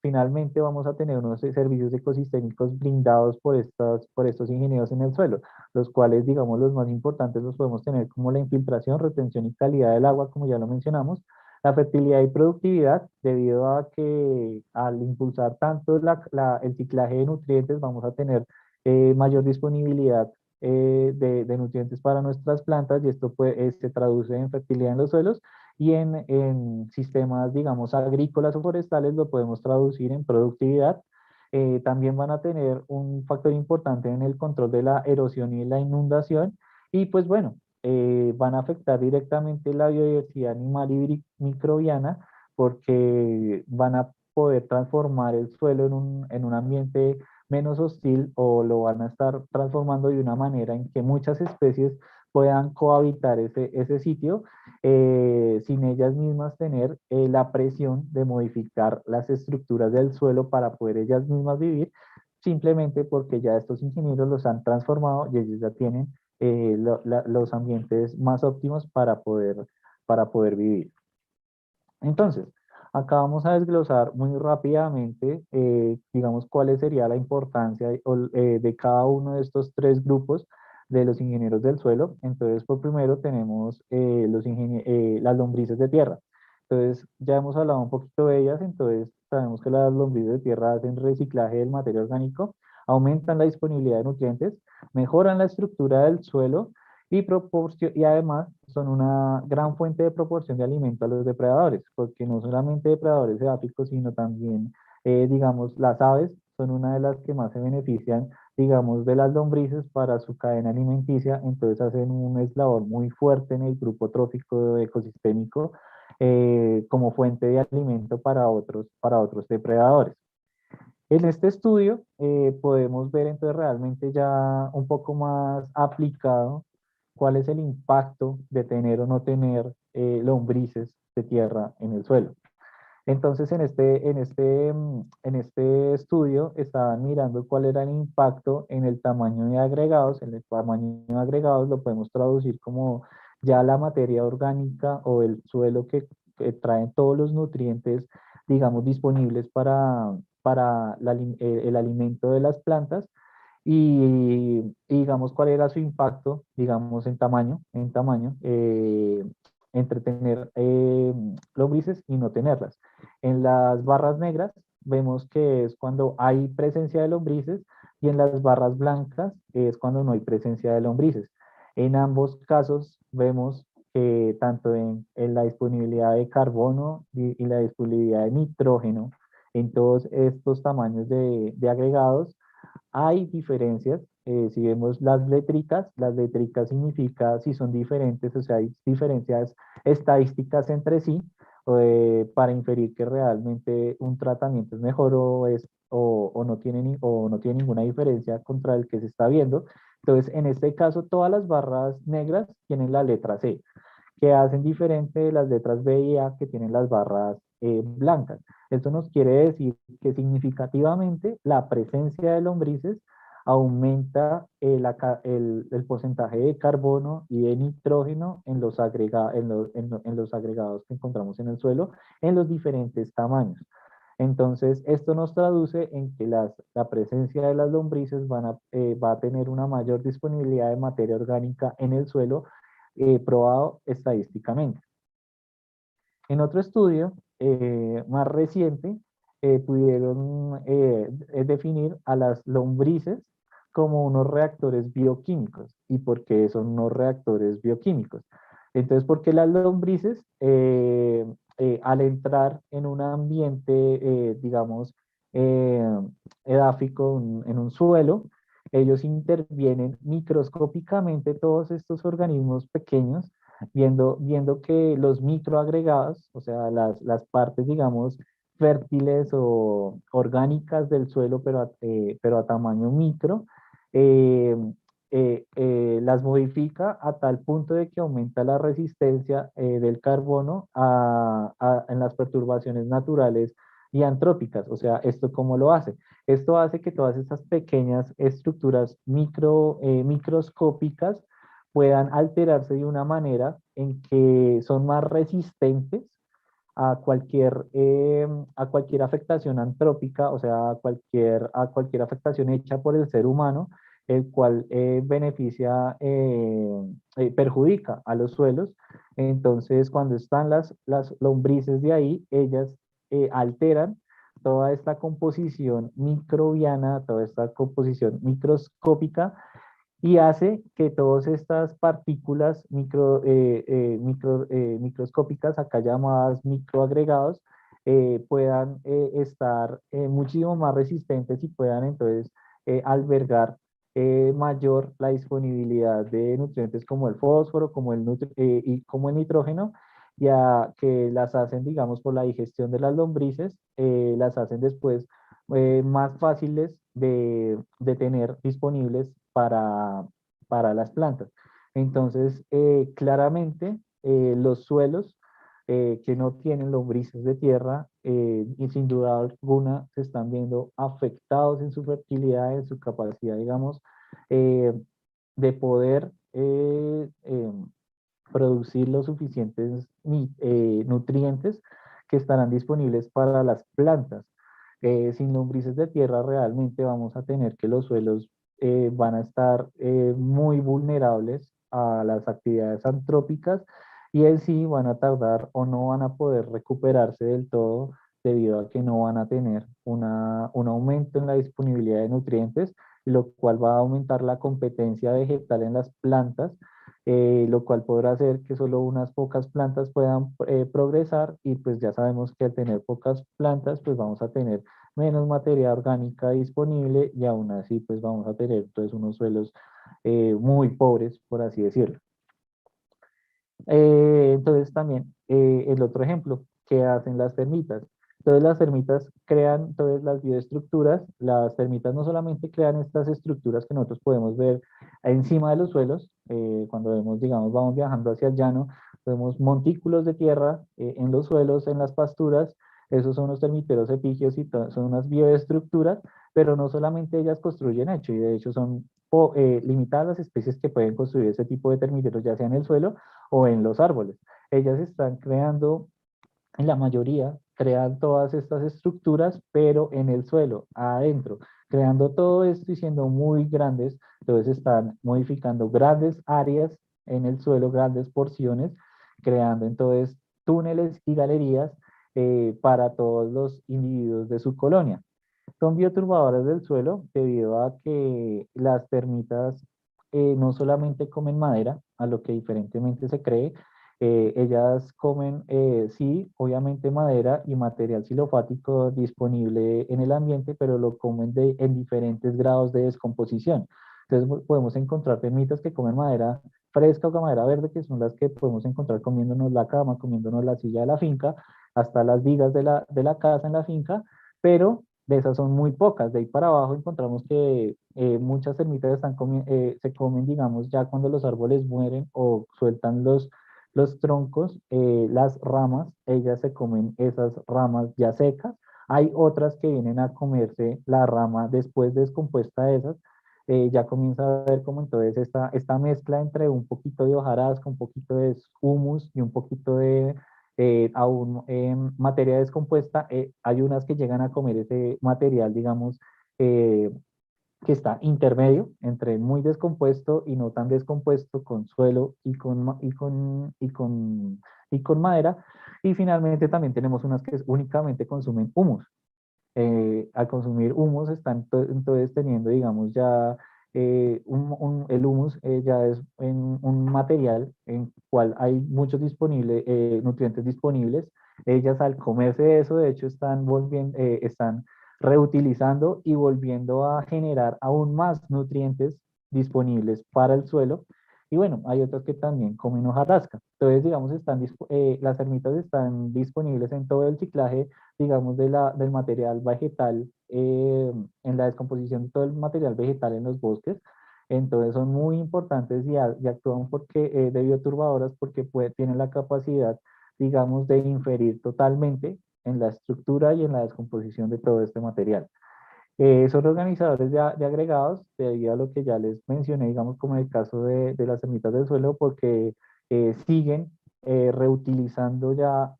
finalmente vamos a tener unos servicios ecosistémicos brindados por estos ingenieros en el suelo, los cuales, digamos, los más importantes los podemos tener como la infiltración, retención y calidad del agua, como ya lo mencionamos, la fertilidad y productividad, debido a que al impulsar tanto el ciclaje de nutrientes vamos a tener mayor disponibilidad de nutrientes para nuestras plantas y esto se traduce en fertilidad en los suelos y en sistemas, digamos, agrícolas o forestales lo podemos traducir en productividad. También van a tener un factor importante en el control de la erosión y la inundación y pues bueno, van a afectar directamente la biodiversidad animal y microbiana porque van a poder transformar el suelo en un ambiente menos hostil o lo van a estar transformando de una manera en que muchas especies puedan cohabitar ese sitio sin ellas mismas tener la presión de modificar las estructuras del suelo para poder ellas mismas vivir, simplemente porque ya estos ingenieros los han transformado y ellos ya tienen los ambientes más óptimos para poder vivir. Entonces, acá vamos a desglosar muy rápidamente, digamos, cuál sería la importancia de cada uno de estos tres grupos de los ingenieros del suelo. Entonces, por primero tenemos las lombrices de tierra. Entonces, ya hemos hablado un poquito de ellas, entonces sabemos que las lombrices de tierra hacen reciclaje del material orgánico, aumentan la disponibilidad de nutrientes, mejoran la estructura del suelo y además son una gran fuente de proporción de alimento a los depredadores, porque no solamente depredadores edáficos, sino también, digamos, las aves son una de las que más se benefician, digamos, de las lombrices para su cadena alimenticia, entonces hacen un eslabón muy fuerte en el grupo trófico ecosistémico como fuente de alimento para otros depredadores. En este estudio podemos ver entonces realmente ya un poco más aplicado cuál es el impacto de tener o no tener lombrices de tierra en el suelo. Entonces, en este estudio estaban mirando cuál era el impacto en el tamaño de agregados. En el tamaño de agregados lo podemos traducir como ya la materia orgánica o el suelo que trae todos los nutrientes, digamos, disponibles para el alimento de las plantas y digamos cuál era su impacto, digamos, entre tener lombrices y no tenerlas. En las barras negras vemos que es cuando hay presencia de lombrices y en las barras blancas es cuando no hay presencia de lombrices. En ambos casos vemos que tanto en la disponibilidad de carbono y la disponibilidad de nitrógeno en todos estos tamaños de agregados, hay diferencias. Si vemos las létricas significa si son diferentes, o sea, hay diferencias estadísticas entre sí para inferir que realmente un tratamiento es mejor o no tiene, o no tiene ninguna diferencia contra el que se está viendo. Entonces, en este caso, todas las barras negras tienen la letra C, que hacen diferente de las letras B y A que tienen las barras blancas. Esto nos quiere decir que significativamente la presencia de lombrices aumenta el porcentaje de carbono y de nitrógeno en los agregados que encontramos en el suelo en los diferentes tamaños. Entonces, esto nos traduce en que la presencia de las lombrices va a tener una mayor disponibilidad de materia orgánica en el suelo, probado estadísticamente. En otro estudio más reciente, pudieron definir a las lombrices como unos reactores bioquímicos. ¿Y por qué son unos reactores bioquímicos? Entonces, porque las lombrices, al entrar en un ambiente, digamos, eh, edáfico, en un suelo, ellos intervienen microscópicamente todos estos organismos pequeños viendo que los microagregados, o sea, las partes, digamos, fértiles o orgánicas del suelo, pero a tamaño micro, eh, las modifica a tal punto de que aumenta la resistencia del carbono en las perturbaciones naturales y antrópicas. O sea, ¿esto cómo lo hace? Esto hace que todas estas pequeñas estructuras microscópicas puedan alterarse de una manera en que son más resistentes a cualquier afectación antrópica, o sea, a cualquier afectación hecha por el ser humano, el cual perjudica a los suelos. Entonces, cuando están las lombrices de ahí, ellas alteran toda esta composición microbiana, toda esta composición microscópica y hace que todas estas partículas microscópicas, acá llamadas microagregados, puedan estar muchísimo más resistentes y puedan entonces albergar mayor la disponibilidad de nutrientes como el fósforo, y como el nitrógeno, ya que las hacen, digamos, por la digestión de las lombrices, las hacen después más fáciles de tener disponibles para las plantas. Entonces, claramente, los suelos que no tienen lombrices de tierra y sin duda alguna se están viendo afectados en su fertilidad, en su capacidad, digamos, eh, de poder producir los suficientes nutrientes que estarán disponibles para las plantas. Sin lombrices de tierra realmente vamos a tener que los suelos van a estar muy vulnerables a las actividades antrópicas y en sí van a tardar o no van a poder recuperarse del todo debido a que no van a tener un aumento en la disponibilidad de nutrientes, lo cual va a aumentar la competencia vegetal en las plantas, lo cual podrá hacer que solo unas pocas plantas puedan progresar y pues ya sabemos que al tener pocas plantas pues vamos a tener menos materia orgánica disponible y aún así pues vamos a tener entonces unos suelos muy pobres, por así decirlo. Entonces también el otro ejemplo, ¿qué hacen las termitas? Entonces las termitas crean entonces las bioestructuras. Las termitas no solamente crean estas estructuras que nosotros podemos ver encima de los suelos, cuando vemos, digamos, vamos viajando hacia el llano, vemos montículos de tierra en los suelos, en las pasturas, Esos son los termiteros epígeos y son unas bioestructuras, pero no solamente ellas construyen hecho, y de hecho son limitadas las especies que pueden construir ese tipo de termiteros, ya sea en el suelo o en los árboles. Ellas están creando, en la mayoría, crean todas estas estructuras, pero en el suelo, adentro, creando todo esto y siendo muy grandes. Entonces están modificando grandes áreas en el suelo, grandes porciones, creando entonces túneles y galerías para todos los individuos de su colonia. Son bioturbadoras del suelo debido a que las termitas no solamente comen madera, a lo que diferentemente se cree, ellas comen, sí, obviamente madera y material xilofático disponible en el ambiente, pero lo comen en diferentes grados de descomposición. Entonces podemos encontrar termitas que comen madera fresca o madera verde, que son las que podemos encontrar comiéndonos la cama, comiéndonos la silla de la finca, hasta las vigas de la casa en la finca, pero de esas son muy pocas. De ahí para abajo encontramos que muchas termitas se comen, digamos, ya cuando los árboles mueren o sueltan los troncos, las ramas, ellas se comen esas ramas ya secas. Hay otras que vienen a comerse la rama después descompuesta de esas. Ya comienza a ver como entonces esta mezcla entre un poquito de hojarasca, un poquito de humus y un poquito de aún materia descompuesta. Hay unas que llegan a comer ese material, digamos, eh, que está intermedio entre muy descompuesto y no tan descompuesto, con suelo y con madera. Y finalmente también tenemos unas que únicamente consumen humus. Al consumir humus están entonces teniendo, digamos, ya el humus ya es un material en cual hay muchos nutrientes disponibles. Ellas al comerse eso, de hecho, están reutilizando y volviendo a generar aún más nutrientes disponibles para el suelo. Y bueno, hay otras que también comen hojarasca. Entonces, digamos, las ermitas están disponibles en todo el ciclaje, digamos, del material vegetal, en la descomposición de todo el material vegetal en los bosques. Entonces son muy importantes y actúan de bioturbadoras porque tienen la capacidad, digamos, de inferir totalmente en la estructura y en la descomposición de todo este material. Son organizadores de agregados, debido a lo que ya les mencioné, digamos, como en el caso de las ermitas del suelo, porque siguen reutilizando ya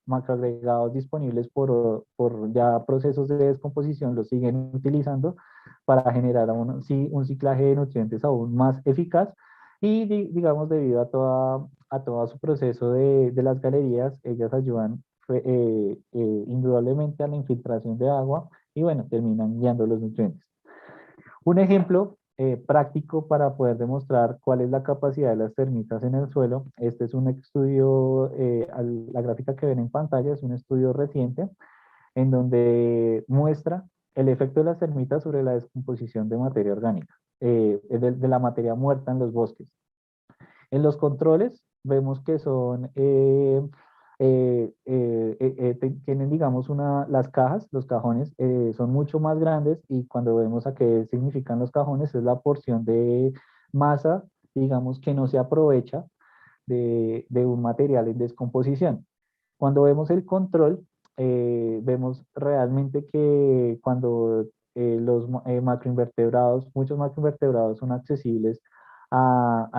macroagregados disponibles por ya procesos de descomposición, los siguen utilizando para generar sí, un ciclaje de nutrientes aún más eficaz. Y digamos, debido a todo su proceso de las galerías, ellas ayudan indudablemente a la infiltración de agua y bueno, terminan guiando los nutrientes. Un ejemplo práctico para poder demostrar cuál es la capacidad de las termitas en el suelo. Este es un estudio, la gráfica que ven en pantalla es un estudio reciente en donde muestra el efecto de las termitas sobre la descomposición de materia orgánica, de la materia muerta en los bosques. En los controles vemos que tienen, digamos, las cajas, los cajones son mucho más grandes, y cuando vemos a qué significan los cajones es la porción de masa, digamos, que no se aprovecha de un material en descomposición. Cuando vemos el control, vemos realmente que cuando muchos macroinvertebrados son accesibles a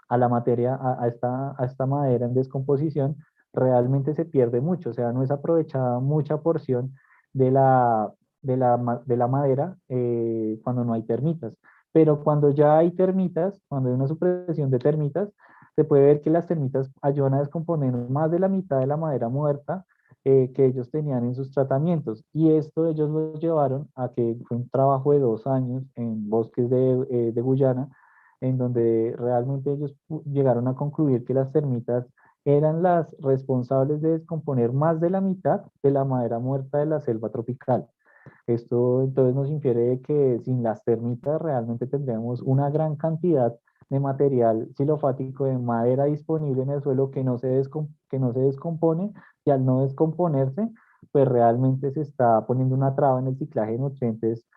la materia, a esta madera en descomposición, realmente se pierde mucho, o sea, no es aprovechada mucha porción de la madera cuando no hay termitas. Pero cuando ya hay termitas, cuando hay una supresión de termitas, se puede ver que las termitas ayudan a descomponer más de la mitad de la madera muerta que ellos tenían en sus tratamientos. Y esto ellos lo llevaron a que fue un trabajo de 2 años en bosques de Guyana, en donde realmente ellos llegaron a concluir que las termitas eran las responsables de descomponer más de la mitad de la madera muerta de la selva tropical. Esto entonces nos infiere de que sin las termitas realmente tendríamos una gran cantidad de material xilofático, de madera disponible en el suelo que no se descompone, y al no descomponerse, pues realmente se está poniendo una traba en el ciclaje de nutrientes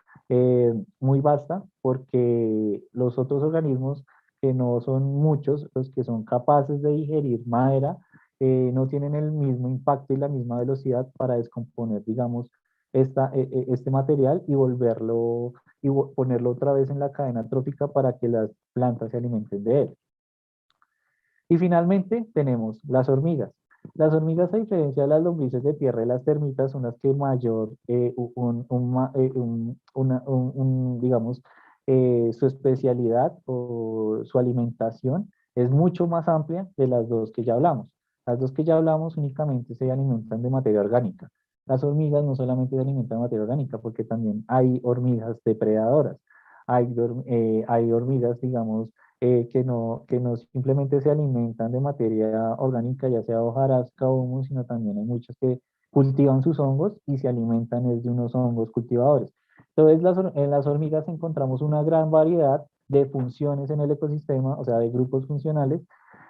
muy vasta, porque los otros organismos, que no son muchos los que son capaces de digerir madera, no tienen el mismo impacto y la misma velocidad para descomponer, digamos, este material y volverlo y ponerlo otra vez en la cadena trófica para que las plantas se alimenten de él. Y finalmente tenemos las hormigas. Las hormigas, a diferencia de las lombrices de tierra y las termitas, son las que mayor, digamos, su especialidad o su alimentación es mucho más amplia de las dos que ya hablamos. Las dos que ya hablamos únicamente se alimentan de materia orgánica. Las hormigas no solamente se alimentan de materia orgánica, porque también hay hormigas depredadoras. Hay hormigas, digamos, que no simplemente se alimentan de materia orgánica, ya sea hojarasca o humus, sino también hay muchas que cultivan sus hongos y se alimentan es de unos hongos cultivadores. Entonces, en las hormigas encontramos una gran variedad de funciones en el ecosistema, o sea, de grupos funcionales,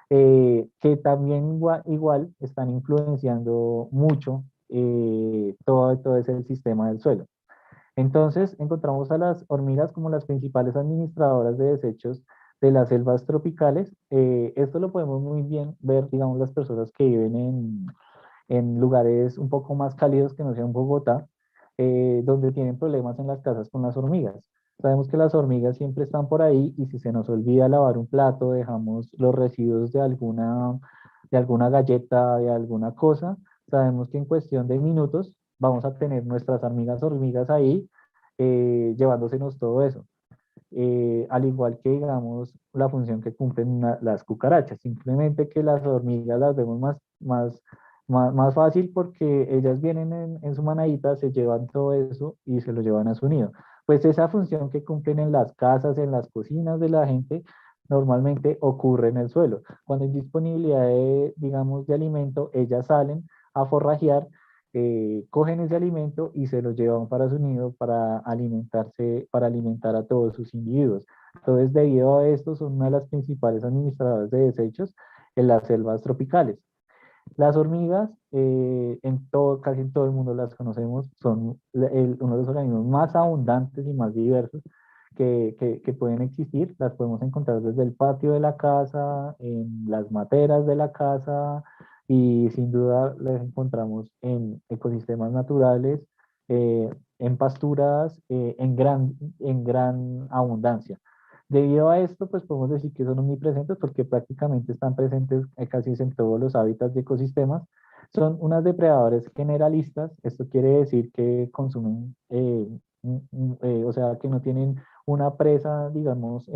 que también igual están influenciando mucho todo ese sistema del suelo. Entonces, encontramos a las hormigas como las principales administradoras de desechos de las selvas tropicales. Esto lo podemos muy bien ver, digamos, las personas que viven en lugares un poco más cálidos que no sean Bogotá, donde tienen problemas en las casas con las hormigas. Sabemos que las hormigas siempre están por ahí y si se nos olvida lavar un plato, dejamos los residuos de alguna galleta, de alguna cosa, sabemos que en cuestión de minutos vamos a tener nuestras hormigas ahí llevándosenos todo eso. Al igual que, digamos, la función que cumplen las cucarachas, simplemente que las hormigas las vemos más fácil porque ellas vienen en su manadita, se llevan todo eso y se lo llevan a su nido. Pues esa función que cumplen en las casas, en las cocinas de la gente, normalmente ocurre en el suelo. Cuando hay disponibilidad de, digamos, de alimento, ellas salen a forrajear, cogen ese alimento y se lo llevan para su nido para alimentarse, para alimentar a todos sus individuos. Entonces, debido a esto, son una de las principales administradoras de desechos en las selvas tropicales. Las hormigas, casi en todo el mundo las conocemos, son uno de los organismos más abundantes y más diversos que pueden existir. Las podemos encontrar desde el patio de la casa, en las materas de la casa y sin duda las encontramos en ecosistemas naturales, en pasturas, en gran abundancia. Debido a esto, pues podemos decir que son omnipresentes porque prácticamente están presentes casi en todos los hábitats de ecosistemas. Son unas depredadores generalistas, esto quiere decir que consumen, o sea, que no tienen una presa, digamos,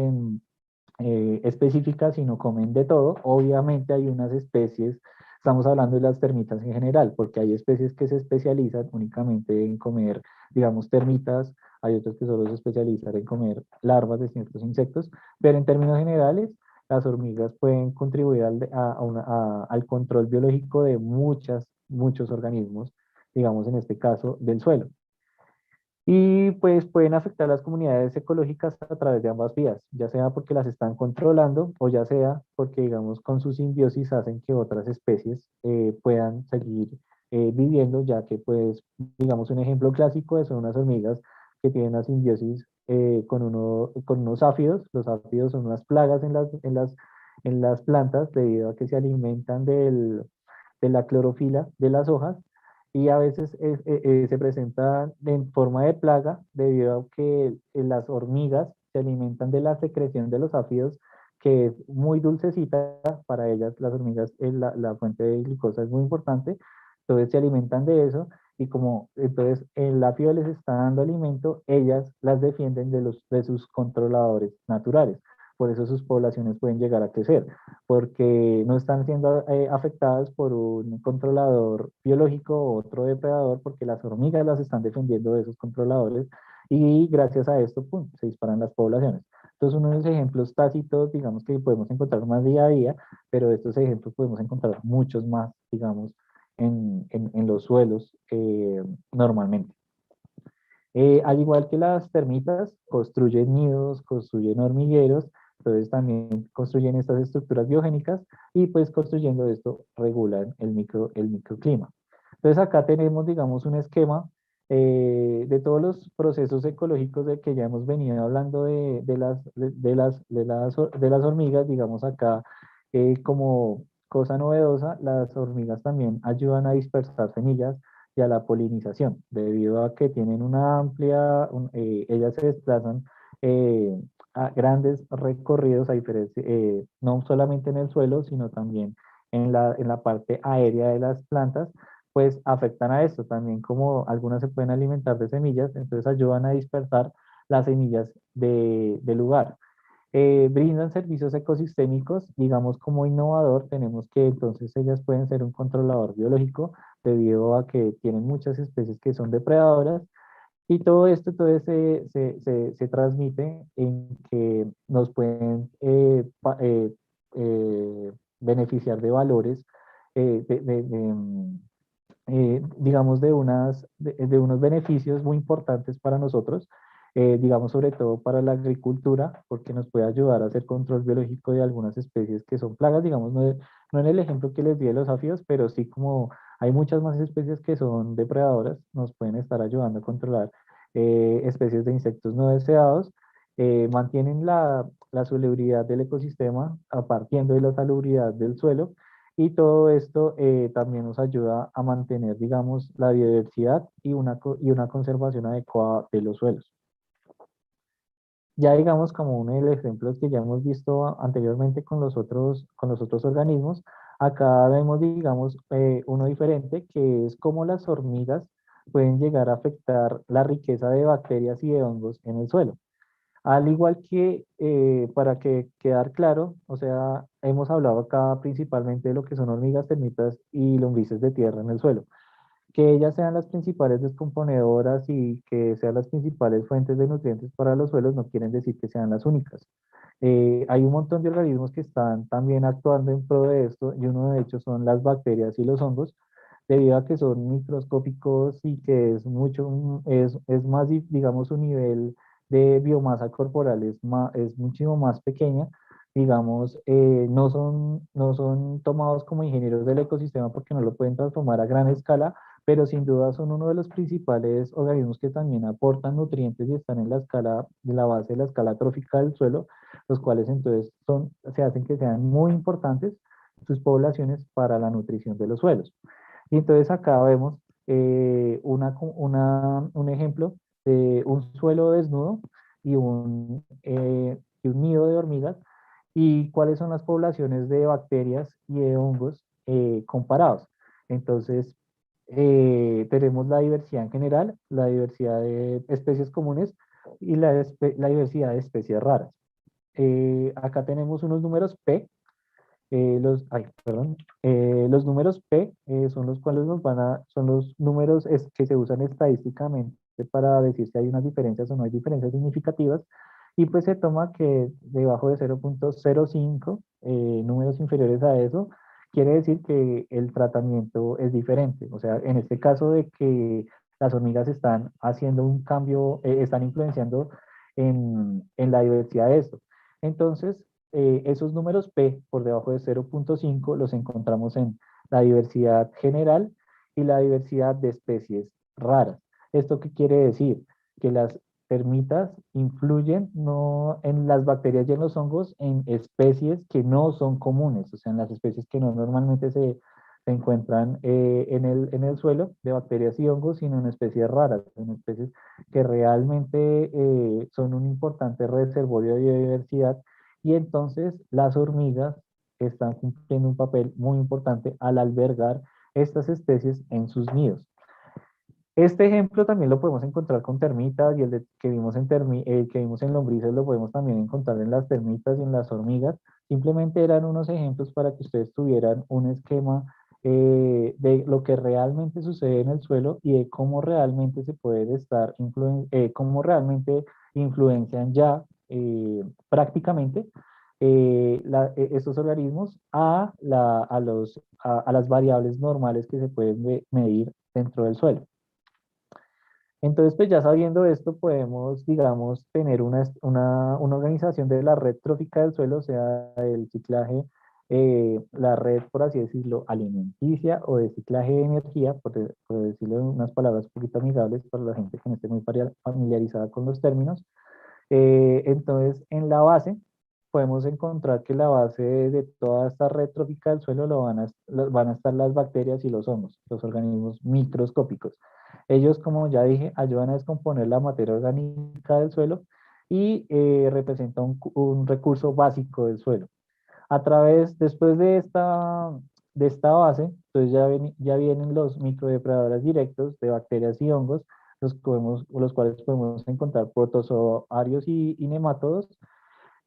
específica, sino comen de todo. Obviamente hay unas especies, estamos hablando de las termitas en general, porque hay especies que se especializan únicamente en comer, digamos, termitas, hay otros que solo se especializan en comer larvas de ciertos insectos, pero en términos generales, las hormigas pueden contribuir al control biológico de muchos organismos, digamos en este caso del suelo. Y pues pueden afectar las comunidades ecológicas a través de ambas vías, ya sea porque las están controlando o ya sea porque, digamos, con su simbiosis hacen que otras especies puedan seguir viviendo, ya que, pues, digamos, un ejemplo clásico son unas hormigas que tienen una simbiosis con unos áfidos. Los áfidos son unas plagas en las plantas debido a que se alimentan de la clorofila de las hojas y a veces se presentan en forma de plaga debido a que las hormigas se alimentan de la secreción de los áfidos, que es muy dulcecita para ellas. Las hormigas, la fuente de glucosa es muy importante, entonces se alimentan de eso y como entonces el áfido les está dando alimento, ellas las defienden de sus controladores naturales. Por eso sus poblaciones pueden llegar a crecer, porque no están siendo afectadas por un controlador biológico o otro depredador, porque las hormigas las están defendiendo de esos controladores y gracias a esto, pum, se disparan las poblaciones. Entonces, uno de los ejemplos tácitos, digamos que podemos encontrar más día a día, pero estos ejemplos podemos encontrar muchos más, digamos, en los suelos normalmente. Al igual que las termitas, construyen nidos, construyen hormigueros, entonces también construyen estas estructuras biogénicas y pues construyendo esto regulan el microclima. Entonces acá tenemos, digamos, un esquema de todos los procesos ecológicos de que ya hemos venido hablando de las hormigas, digamos acá como cosa novedosa, las hormigas también ayudan a dispersar semillas y a la polinización, debido a que tienen una amplia, ellas se desplazan a grandes recorridos, a diferencia, no solamente en el suelo, sino también en la parte aérea de las plantas, pues afectan a esto también, como algunas se pueden alimentar de semillas, entonces ayudan a dispersar las semillas del lugar. Brindan servicios ecosistémicos, digamos como innovador, tenemos que entonces ellas pueden ser un controlador biológico debido a que tienen muchas especies que son depredadoras y todo esto entonces se transmite en que nos pueden beneficiar de valores, digamos, de unos beneficios muy importantes para nosotros, digamos, sobre todo para la agricultura, porque nos puede ayudar a hacer control biológico de algunas especies que son plagas, digamos, no en el ejemplo que les di de los afíos, pero sí como hay muchas más especies que son depredadoras, nos pueden estar ayudando a controlar especies de insectos no deseados, mantienen la salubridad del ecosistema a partiendo de la salubridad del suelo, y todo esto también nos ayuda a mantener, digamos, la biodiversidad y una conservación adecuada de los suelos. Ya digamos, como uno de los ejemplos que ya hemos visto anteriormente con los otros organismos, acá vemos, digamos, uno diferente, que es cómo las hormigas pueden llegar a afectar la riqueza de bacterias y de hongos en el suelo. Al igual que, para que quedar claro, o sea, hemos hablado acá principalmente de lo que son hormigas, termitas y lombrices de tierra en el suelo. Que ellas sean las principales descomponedoras y que sean las principales fuentes de nutrientes para los suelos no quieren decir que sean las únicas. Hay un montón de organismos que están también actuando en pro de esto y uno de hecho son las bacterias y los hongos, debido a que son microscópicos y que es mucho, es más, digamos, su nivel de biomasa corporal es muchísimo más pequeña, digamos, no son tomados como ingenieros del ecosistema porque no lo pueden transformar a gran escala, pero sin duda son uno de los principales organismos que también aportan nutrientes y están en la escala, de la base de la escala trófica del suelo, los cuales entonces se hacen que sean muy importantes sus poblaciones para la nutrición de los suelos. Y entonces acá vemos un ejemplo de un suelo desnudo y un nido de hormigas y cuáles son las poblaciones de bacterias y de hongos comparados. Entonces, tenemos la diversidad en general, la diversidad de especies comunes y la diversidad de especies raras. Acá tenemos unos números P. Los números P son los cuales son los números que se usan estadísticamente para decir si hay unas diferencias o no hay diferencias significativas, y pues se toma que debajo de 0.05, números inferiores a eso, quiere decir que el tratamiento es diferente. O sea, en este caso de que las hormigas están haciendo un cambio, están influenciando en la diversidad de esto. Entonces, esos números P por debajo de 0.5 los encontramos en la diversidad general y la diversidad de especies raras. ¿Esto qué quiere decir? Que las termitas influyen no en las bacterias y en los hongos en especies que no son comunes, o sea, en las especies que no normalmente se encuentran en el suelo de bacterias y hongos, sino en especies raras, en especies que realmente son un importante reservorio de biodiversidad, y entonces las hormigas están cumpliendo un papel muy importante al albergar estas especies en sus nidos. Este ejemplo también lo podemos encontrar con termitas, y que vimos que vimos en lombrices lo podemos también encontrar en las termitas y en las hormigas. Simplemente eran unos ejemplos para que ustedes tuvieran un esquema de lo que realmente sucede en el suelo y de cómo realmente se puede estar, cómo realmente influencian ya prácticamente estos organismos a las variables normales que se pueden medir dentro del suelo. Entonces, pues ya sabiendo esto, podemos, digamos, tener una organización de la red trófica del suelo, o sea, el ciclaje, la red, por así decirlo, alimenticia o de ciclaje de energía, por decirlo en unas palabras un poquito amigables para la gente que no esté muy familiarizada con los términos. Entonces, en la base podemos encontrar que la base de toda esta red trófica del suelo van a estar las bacterias y los hongos, los organismos microscópicos. Ellos, como ya dije, ayudan a descomponer la materia orgánica del suelo y representa un recurso básico del suelo. Después de esta base, entonces ya vienen los microdepredadores directos de bacterias y hongos, los cuales podemos encontrar protozoarios y nemátodos,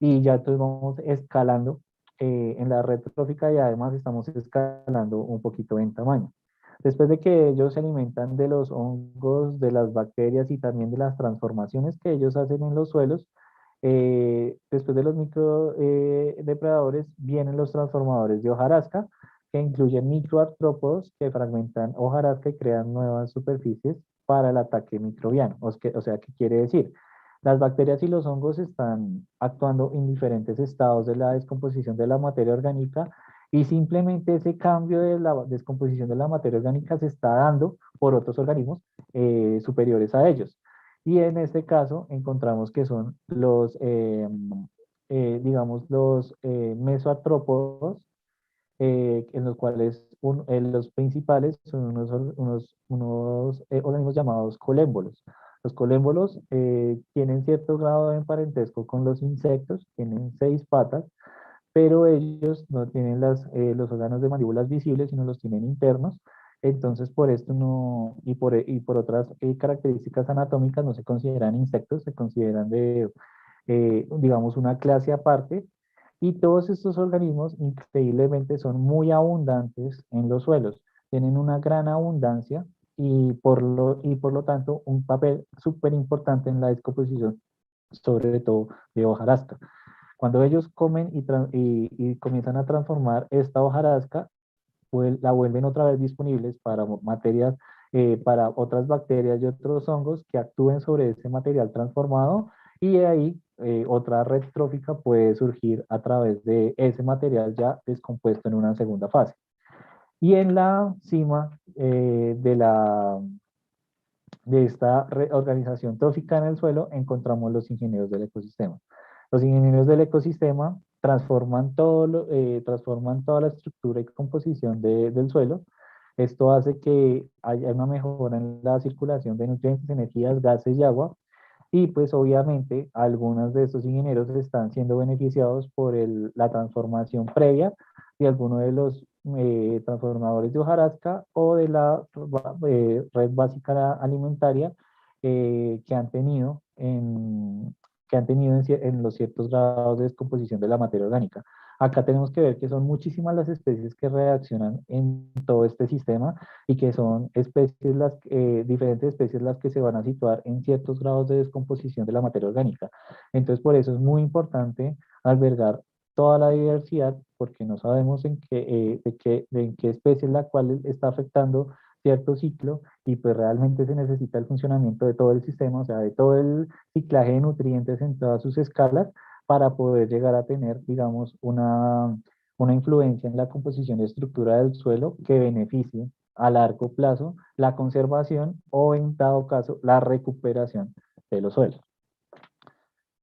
y ya entonces vamos escalando en la red trófica y además estamos escalando un poquito en tamaño. Después de que ellos se alimentan de los hongos, de las bacterias y también de las transformaciones que ellos hacen en los suelos, después de los microdepredadores vienen los transformadores de hojarasca, que incluyen microartrópodos que fragmentan hojarasca y crean nuevas superficies para el ataque microbiano. O sea, ¿qué quiere decir? Las bacterias y los hongos están actuando en diferentes estados de la descomposición de la materia orgánica y simplemente ese cambio de la descomposición de la materia orgánica se está dando por otros organismos superiores a ellos. Y en este caso encontramos que son digamos, los mesoartrópodos, en los cuales los principales son unos organismos llamados colémbolos. Los colémbolos tienen cierto grado de parentesco con los insectos, tienen 6 patas, pero ellos no tienen los órganos de mandíbulas visibles, sino los tienen internos. Entonces, por esto no, y por otras características anatómicas, no se consideran insectos, se consideran digamos, una clase aparte. Y todos estos organismos, increíblemente, son muy abundantes en los suelos, tienen una gran abundancia y por lo tanto un papel súper importante en la descomposición, sobre todo de hojarasca. Cuando ellos comen y comienzan a transformar esta hojarasca, pues la vuelven otra vez disponibles para materias, para otras bacterias y otros hongos que actúen sobre ese material transformado, y de ahí otra red trófica puede surgir a través de ese material ya descompuesto en una segunda fase. Y en la cima de esta organización trófica en el suelo encontramos los ingenieros del ecosistema. Los ingenieros del ecosistema transforman toda la estructura y composición del suelo. Esto hace que haya una mejora en la circulación de nutrientes, energías, gases y agua. Y pues obviamente algunos de estos ingenieros están siendo beneficiados por la transformación previa de alguno de los transformadores de hojarasca o de la red básica alimentaria que han tenido en los ciertos grados de descomposición de la materia orgánica. Acá tenemos que ver que son muchísimas las especies que reaccionan en todo este sistema y que son diferentes especies las que se van a situar en ciertos grados de descomposición de la materia orgánica. Entonces, por eso es muy importante albergar toda la diversidad, porque no sabemos en qué especie es la cual está afectando cierto ciclo, y pues realmente se necesita el funcionamiento de todo el sistema, o sea, de todo el ciclaje de nutrientes en todas sus escalas, para poder llegar a tener, digamos, una influencia en la composición y estructura del suelo que beneficie a largo plazo la conservación o, en dado caso, la recuperación de los suelos.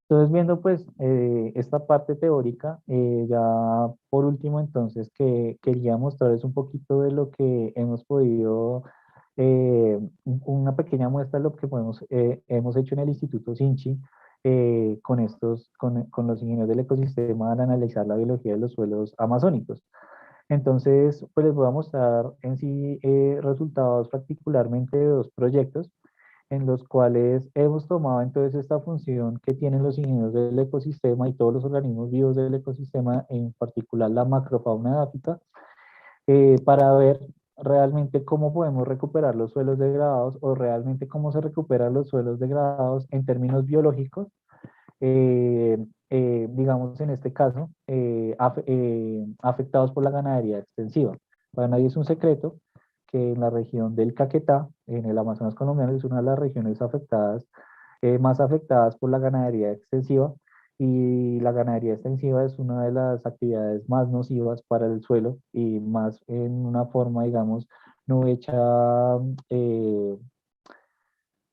Entonces, viendo pues esta parte teórica, ya por último entonces que quería mostrarles un poquito de lo que hemos podido, una pequeña muestra de lo que hemos hecho en el Instituto Sinchi con los ingenieros del ecosistema al analizar la biología de los suelos amazónicos. Entonces, pues les voy a mostrar en sí resultados particularmente de 2 proyectos en los cuales hemos tomado entonces esta función que tienen los ingenieros del ecosistema y todos los organismos vivos del ecosistema, en particular la macrofauna edáfica, para ver realmente cómo podemos recuperar los suelos degradados, o realmente cómo se recuperan los suelos degradados en términos biológicos, digamos en este caso, afectados por la ganadería extensiva. Para nadie es un secreto que en la región del Caquetá, en el Amazonas colombiano, es una de las regiones más afectadas por la ganadería extensiva, y la ganadería extensiva es una de las actividades más nocivas para el suelo, y más en una forma, digamos, no hecha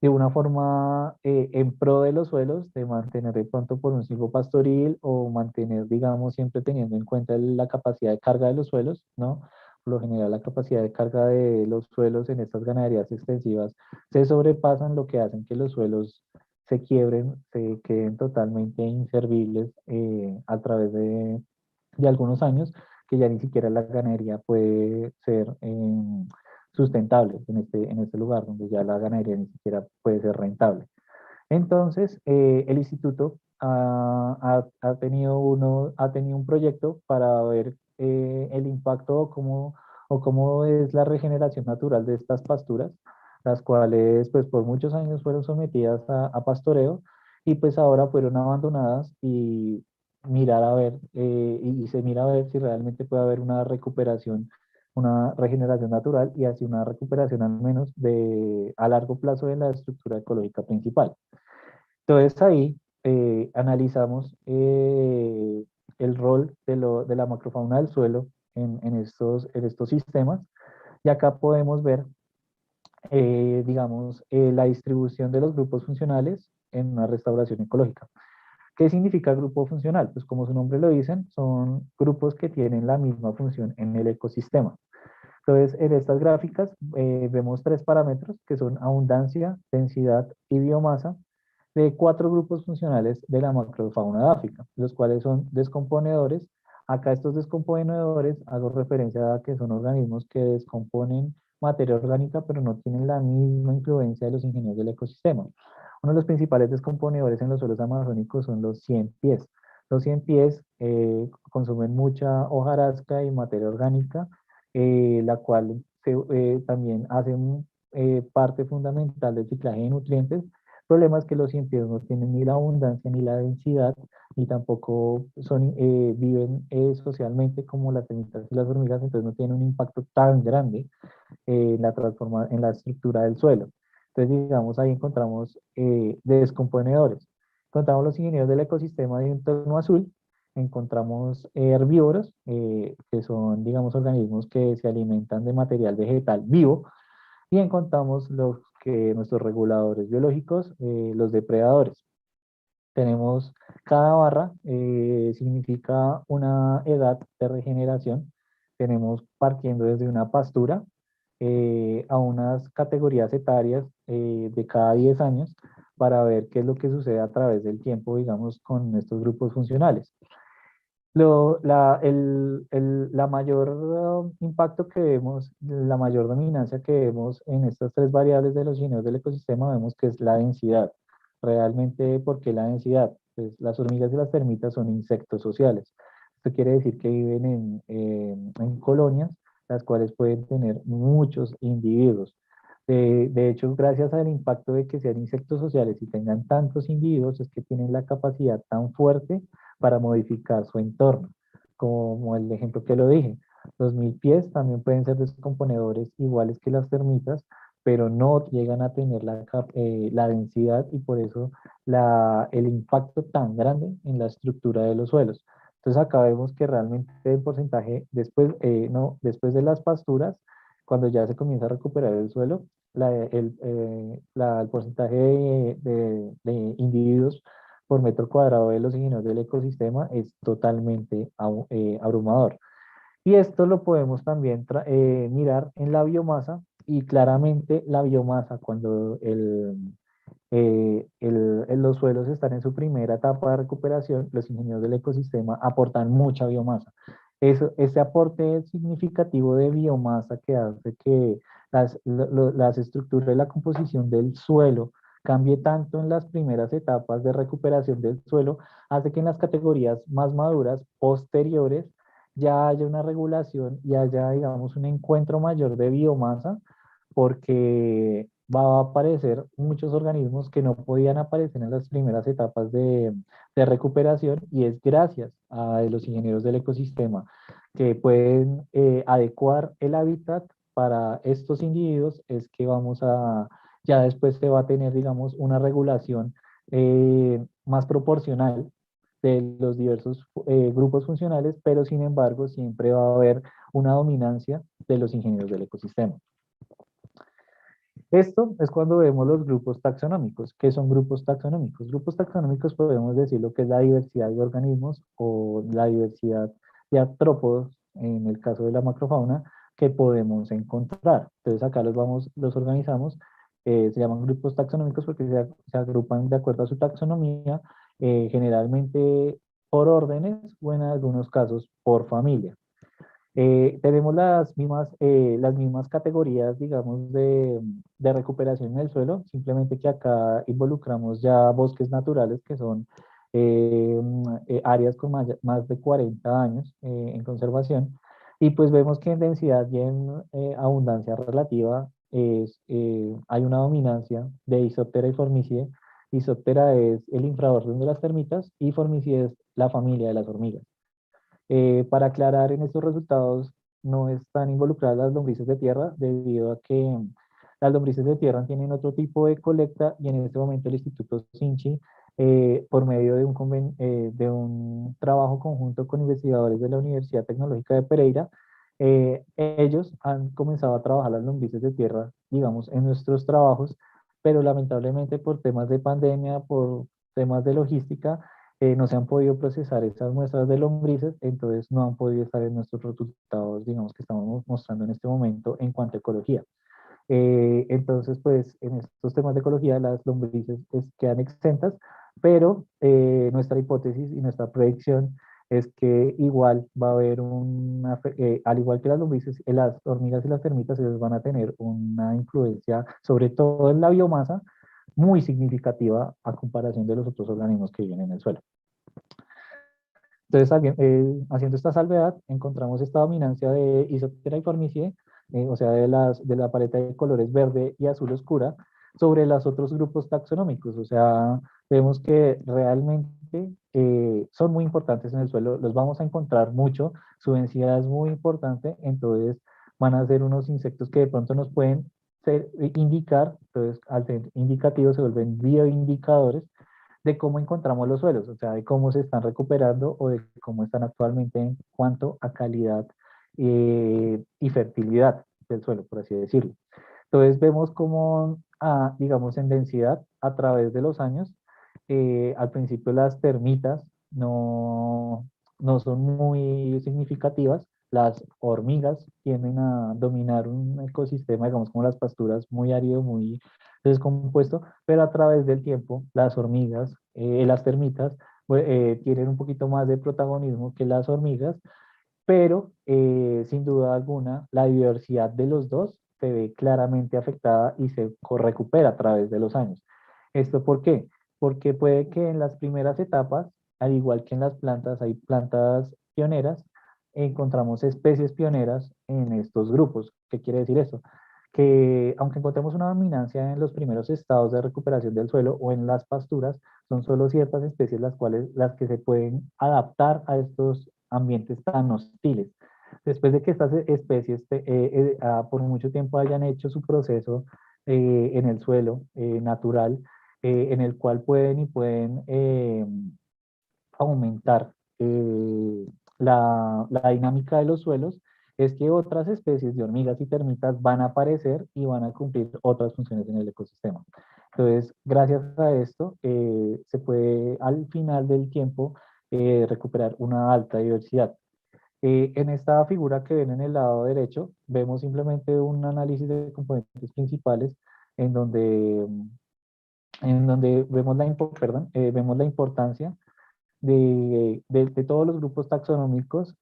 de una forma en pro de los suelos, de mantener de pronto por un ciclo pastoril o mantener, digamos, siempre teniendo en cuenta la capacidad de carga de los suelos, ¿no? Por lo general, la capacidad de carga de los suelos en estas ganaderías extensivas se sobrepasan, lo que hacen que los suelos se quiebren, se queden totalmente inservibles a través de algunos años, que ya ni siquiera la ganadería puede ser sustentable en este lugar, donde ya la ganadería ni siquiera puede ser rentable. Entonces, el instituto ha tenido un proyecto para ver el impacto o cómo es la regeneración natural de estas pasturas, las cuales pues por muchos años fueron sometidas a pastoreo y pues ahora fueron abandonadas y mirar a ver, y se mira a ver si realmente puede haber una recuperación, una regeneración natural y así una recuperación al menos a largo plazo de la estructura ecológica principal. Entonces ahí analizamos el rol de la macrofauna del suelo en estos sistemas y acá podemos ver, digamos, la distribución de los grupos funcionales en una restauración ecológica. ¿Qué significa grupo funcional? Pues como su nombre lo dicen, son grupos que tienen la misma función en el ecosistema. Entonces, en estas gráficas vemos tres parámetros que son abundancia, densidad y biomasa de cuatro grupos funcionales de la macrofauna de África, los cuales son descomponedores. Acá estos descomponedores hago referencia a que son organismos que descomponen materia orgánica, pero no tienen la misma influencia de los ingenieros del ecosistema. Uno de los principales descomponedores en los suelos amazónicos son los 100 pies. Los 100 pies consumen mucha hojarasca y materia orgánica, la cual también hace parte fundamental del ciclaje de nutrientes. El problema es que los 100 pies no tienen ni la abundancia ni la densidad, ni tampoco viven socialmente como las termitas y las hormigas, entonces no tienen un impacto tan grande en la estructura del suelo. Entonces, digamos, ahí encontramos descomponedores. Encontramos los ingenieros del ecosistema de un tono azul, encontramos herbívoros, que son, digamos, organismos que se alimentan de material vegetal vivo, y encontramos nuestros reguladores biológicos, los depredadores. Tenemos cada barra, significa una edad de regeneración. Tenemos partiendo desde una pastura a unas categorías etarias de cada 10 años para ver qué es lo que sucede a través del tiempo, digamos, con estos grupos funcionales. La mayor impacto que vemos, la mayor dominancia que vemos en estas tres variables de los ingenieros del ecosistema, vemos que es la densidad. Realmente, ¿por qué la densidad? Pues las hormigas y las termitas son insectos sociales. Esto quiere decir que viven en colonias, las cuales pueden tener muchos individuos. De hecho, gracias al impacto de que sean insectos sociales y tengan tantos individuos, es que tienen la capacidad tan fuerte para modificar su entorno, como el ejemplo que lo dije. Los 1000 pies también pueden ser descomponedores iguales que las termitas, pero no llegan a tener la densidad y por eso el impacto tan grande en la estructura de los suelos. Entonces acá vemos que realmente el porcentaje, después de las pasturas, cuando ya se comienza a recuperar el suelo, el porcentaje de individuos por metro cuadrado de los ingenieros del ecosistema es totalmente abrumador. Y esto lo podemos también mirar en la biomasa, y claramente la biomasa cuando los suelos están en su primera etapa de recuperación, los ingenieros del ecosistema aportan mucha biomasa. Ese aporte significativo de biomasa que hace que las estructuras de la composición del suelo cambie tanto en las primeras etapas de recuperación del suelo, hace que en las categorías más maduras, posteriores, ya haya una regulación y haya, digamos, un encuentro mayor de biomasa, porque va a aparecer muchos organismos que no podían aparecer en las primeras etapas de recuperación, y es gracias a los ingenieros del ecosistema que pueden adecuar el hábitat para estos individuos, es que ya después se va a tener, digamos, una regulación más proporcional de los diversos grupos funcionales, pero sin embargo siempre va a haber una dominancia de los ingenieros del ecosistema. Esto es cuando vemos los grupos taxonómicos. ¿Qué son grupos taxonómicos? Grupos taxonómicos podemos decir lo que es la diversidad de organismos o la diversidad de artrópodos, en el caso de la macrofauna, que podemos encontrar. Entonces acá los organizamos, se llaman grupos taxonómicos porque se agrupan de acuerdo a su taxonomía, generalmente por órdenes o en algunos casos por familia. Tenemos las mismas categorías, digamos, de recuperación en el suelo, simplemente que acá involucramos ya bosques naturales, que son áreas con más de 40 años en conservación, y pues vemos que en densidad y en abundancia relativa hay una dominancia de Isoptera y Formicide. Isoptera es el infraorden de las termitas y Formicide es la familia de las hormigas. Para aclarar, en estos resultados no están involucradas las lombrices de tierra debido a que las lombrices de tierra tienen otro tipo de colecta y en este momento el Instituto Sinchi, por medio de un trabajo conjunto con investigadores de la Universidad Tecnológica de Pereira, ellos han comenzado a trabajar las lombrices de tierra, digamos, en nuestros trabajos, pero lamentablemente por temas de pandemia, por temas de logística, no se han podido procesar estas muestras de lombrices, entonces no han podido estar en nuestros resultados, digamos, que estamos mostrando en este momento en cuanto a ecología. Entonces, pues en estos temas de ecología las lombrices quedan exentas, pero nuestra hipótesis y nuestra predicción es que igual va a haber al igual que las lombrices, las hormigas y las termitas, ellos van a tener una influencia, sobre todo en la biomasa, muy significativa a comparación de los otros organismos que viven en el suelo. Entonces, haciendo esta salvedad, encontramos esta dominancia de Isoptera y Formicide, o sea, de la paleta de colores verde y azul oscura, sobre los otros grupos taxonómicos. O sea, vemos que realmente son muy importantes en el suelo, los vamos a encontrar mucho, su densidad es muy importante, entonces van a ser unos insectos que de pronto nos pueden indicar, entonces al ser indicativos se vuelven bioindicadores de cómo encontramos los suelos, o sea, de cómo se están recuperando o de cómo están actualmente en cuanto a calidad y fertilidad del suelo, por así decirlo. Entonces vemos cómo, digamos, en densidad a través de los años, al principio las termitas no son muy significativas, las hormigas tienden a dominar un ecosistema, digamos, como las pasturas, muy árido, muy descompuesto, pero a través del tiempo las hormigas, las termitas, tienen un poquito más de protagonismo que las hormigas, pero sin duda alguna la diversidad de los dos se ve claramente afectada y se recupera a través de los años. ¿Esto por qué? Porque puede que en las primeras etapas, al igual que en las plantas, hay plantas pioneras, encontramos especies pioneras en estos grupos. ¿Qué quiere decir eso? Que aunque encontremos una dominancia en los primeros estados de recuperación del suelo o en las pasturas, son solo ciertas especies las que se pueden adaptar a estos ambientes tan hostiles. Después de que estas especies por mucho tiempo hayan hecho su proceso en el suelo natural, en el cual pueden aumentar la dinámica de los suelos, es que otras especies de hormigas y termitas van a aparecer y van a cumplir otras funciones en el ecosistema. Entonces, gracias a esto, se puede al final del tiempo recuperar una alta diversidad. En esta figura que ven en el lado derecho, vemos simplemente un análisis de componentes principales en donde, vemos vemos la importancia de todos los grupos taxonómicos,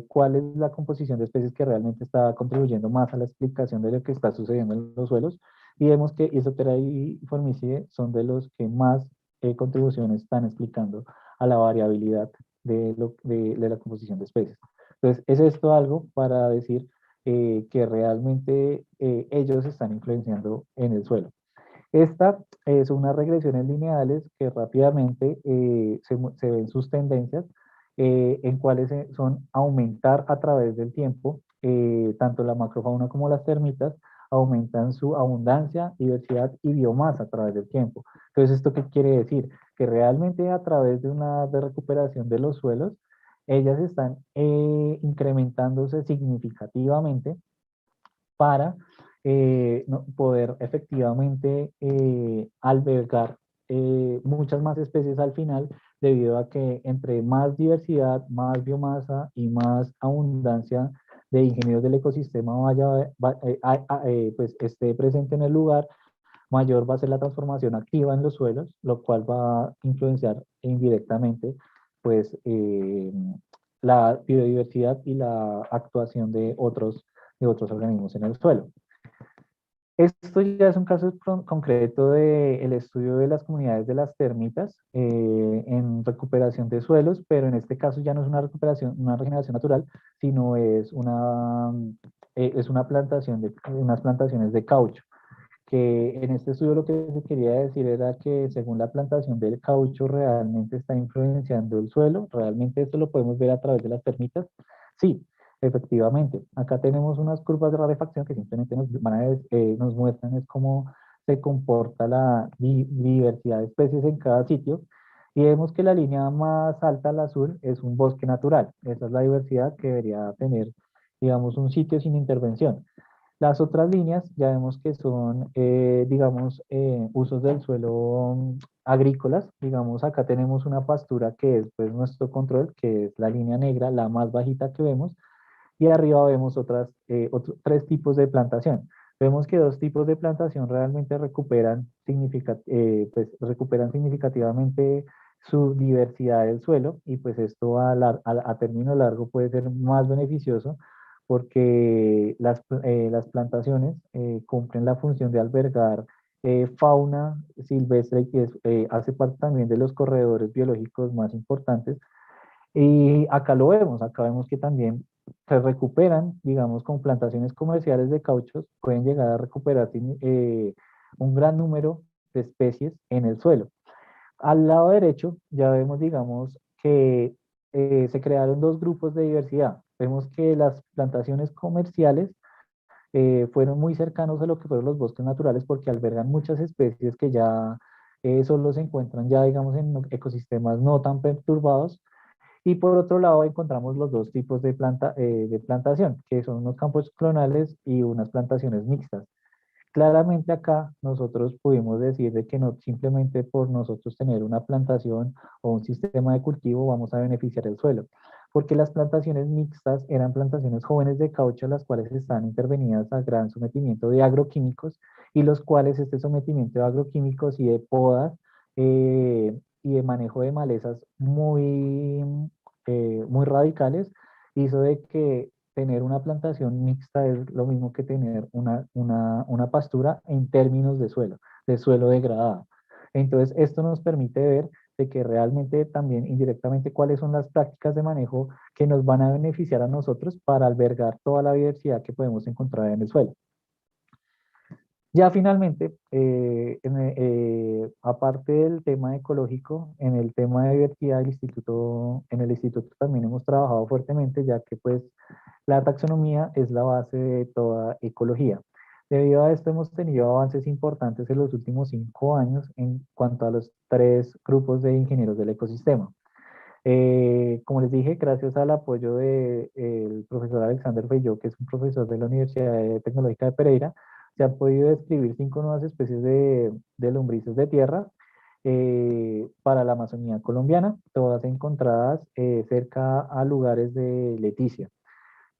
cuál es la composición de especies que realmente está contribuyendo más a la explicación de lo que está sucediendo en los suelos, y vemos que Isoptera y Formicide son de los que más contribuciones están explicando a la variabilidad de la composición de especies. Entonces, ¿es esto algo para decir que realmente ellos están influenciando en el suelo? Esta son unas regresiones lineales que rápidamente se ven sus tendencias, en cuáles son aumentar a través del tiempo, tanto la macrofauna como las termitas aumentan su abundancia, diversidad y biomasa a través del tiempo. Entonces, ¿esto qué quiere decir? Que realmente a través de una recuperación de los suelos, ellas están incrementándose significativamente para poder efectivamente albergar muchas más especies al final, debido a que entre más diversidad, más biomasa y más abundancia de ingenieros del ecosistema pues esté presente en el lugar, mayor va a ser la transformación activa en los suelos, lo cual va a influenciar indirectamente pues, la biodiversidad y la actuación de otros organismos en el suelo. Esto ya es un caso concreto del estudio de las comunidades de las termitas en recuperación de suelos, pero en este caso ya no es una recuperación, una regeneración natural, sino es una plantación unas plantaciones de caucho, que en este estudio lo que se quería decir era que según la plantación del caucho realmente está influenciando el suelo. Realmente esto lo podemos ver a través de las termitas. Sí, efectivamente. Acá tenemos unas curvas de rarefacción que simplemente nos muestran es cómo se comporta la diversidad de especies en cada sitio. Y vemos que la línea más alta al azul es un bosque natural. Esa es la diversidad que debería tener, digamos, un sitio sin intervención. Las otras líneas ya vemos que son, digamos, usos del suelo agrícolas. Digamos, acá tenemos una pastura que es pues, nuestro control, que es la línea negra, la más bajita que vemos, y arriba vemos tres tipos de plantación. Vemos que dos tipos de plantación realmente pues, recuperan significativamente su diversidad del suelo, y pues esto a término largo puede ser más beneficioso porque las plantaciones cumplen la función de albergar fauna silvestre, que hace parte también de los corredores biológicos más importantes. Y acá lo vemos, acá vemos que también se recuperan, digamos, con plantaciones comerciales de cauchos, pueden llegar a recuperar un gran número de especies en el suelo. Al lado derecho ya vemos, digamos, que se crearon dos grupos de diversidad. Vemos que las plantaciones comerciales fueron muy cercanos a lo que fueron los bosques naturales, porque albergan muchas especies que ya solo se encuentran ya, digamos, en ecosistemas no tan perturbados. Y por otro lado encontramos los dos tipos de plantación, que son unos campos clonales y unas plantaciones mixtas. Claramente acá nosotros pudimos decir de que no simplemente por nosotros tener una plantación o un sistema de cultivo vamos a beneficiar el suelo, porque las plantaciones mixtas eran plantaciones jóvenes de caucho, las cuales están intervenidas a gran sometimiento de agroquímicos, y los cuales este sometimiento de agroquímicos y de podas y de manejo de malezas muy radicales hizo de que tener una plantación mixta es lo mismo que tener una pastura en términos de suelo degradado. Entonces, esto nos permite ver de que realmente también indirectamente cuáles son las prácticas de manejo que nos van a beneficiar a nosotros para albergar toda la diversidad que podemos encontrar en el suelo. Ya finalmente, aparte del tema ecológico, en el tema de diversidad en el instituto también hemos trabajado fuertemente, ya que pues la taxonomía es la base de toda ecología. Debido a esto hemos tenido avances importantes en los últimos 5 años en cuanto a los 3 grupos de ingenieros del ecosistema. Como les dije, gracias al apoyo del profesor Alexander Feyó, que es un profesor de la Universidad Tecnológica de Pereira, se han podido describir 5 nuevas especies de lombrices de tierra para la Amazonía colombiana, todas encontradas cerca a lugares de leticia.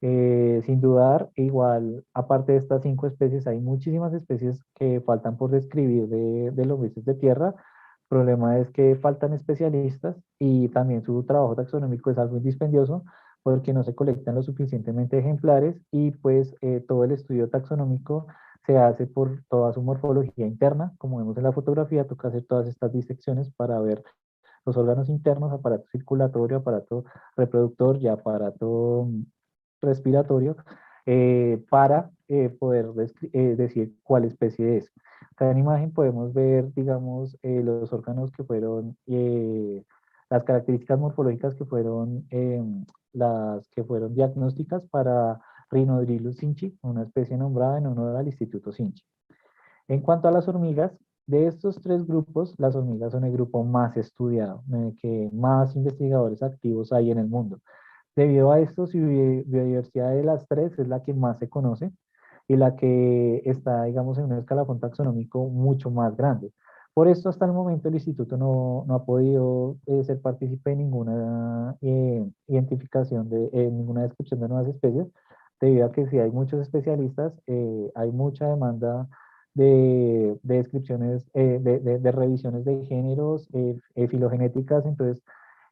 Sin dudar, igual, aparte de estas 5 especies, hay muchísimas especies que faltan por describir de lombrices de tierra. El problema es que faltan especialistas y también su trabajo taxonómico es algo dispendioso porque no se colectan lo suficientemente ejemplares, y pues todo el estudio taxonómico se hace por toda su morfología interna. Como vemos en la fotografía, toca hacer todas estas disecciones para ver los órganos internos, aparato circulatorio, aparato reproductor y aparato respiratorio, para poder decir cuál especie es. Acá en imagen podemos ver, digamos, los órganos que fueron, las características morfológicas que fueron las que fueron diagnósticas para Rhinodrilus sinchi, una especie nombrada en honor al Instituto Sinchi. En cuanto a las hormigas, de estos 3 grupos, las hormigas son el grupo más estudiado, en el que más investigadores activos hay en el mundo. Debido a esto, su biodiversidad de las 3 es la que más se conoce, y la que está, digamos, en un escalafón taxonómico mucho más grande. Por esto, hasta el momento, el instituto no ha podido ser partícipe en ninguna identificación ninguna descripción de nuevas especies, debido a que si hay muchos especialistas, hay mucha demanda de descripciones, de revisiones de géneros, filogenéticas. Entonces,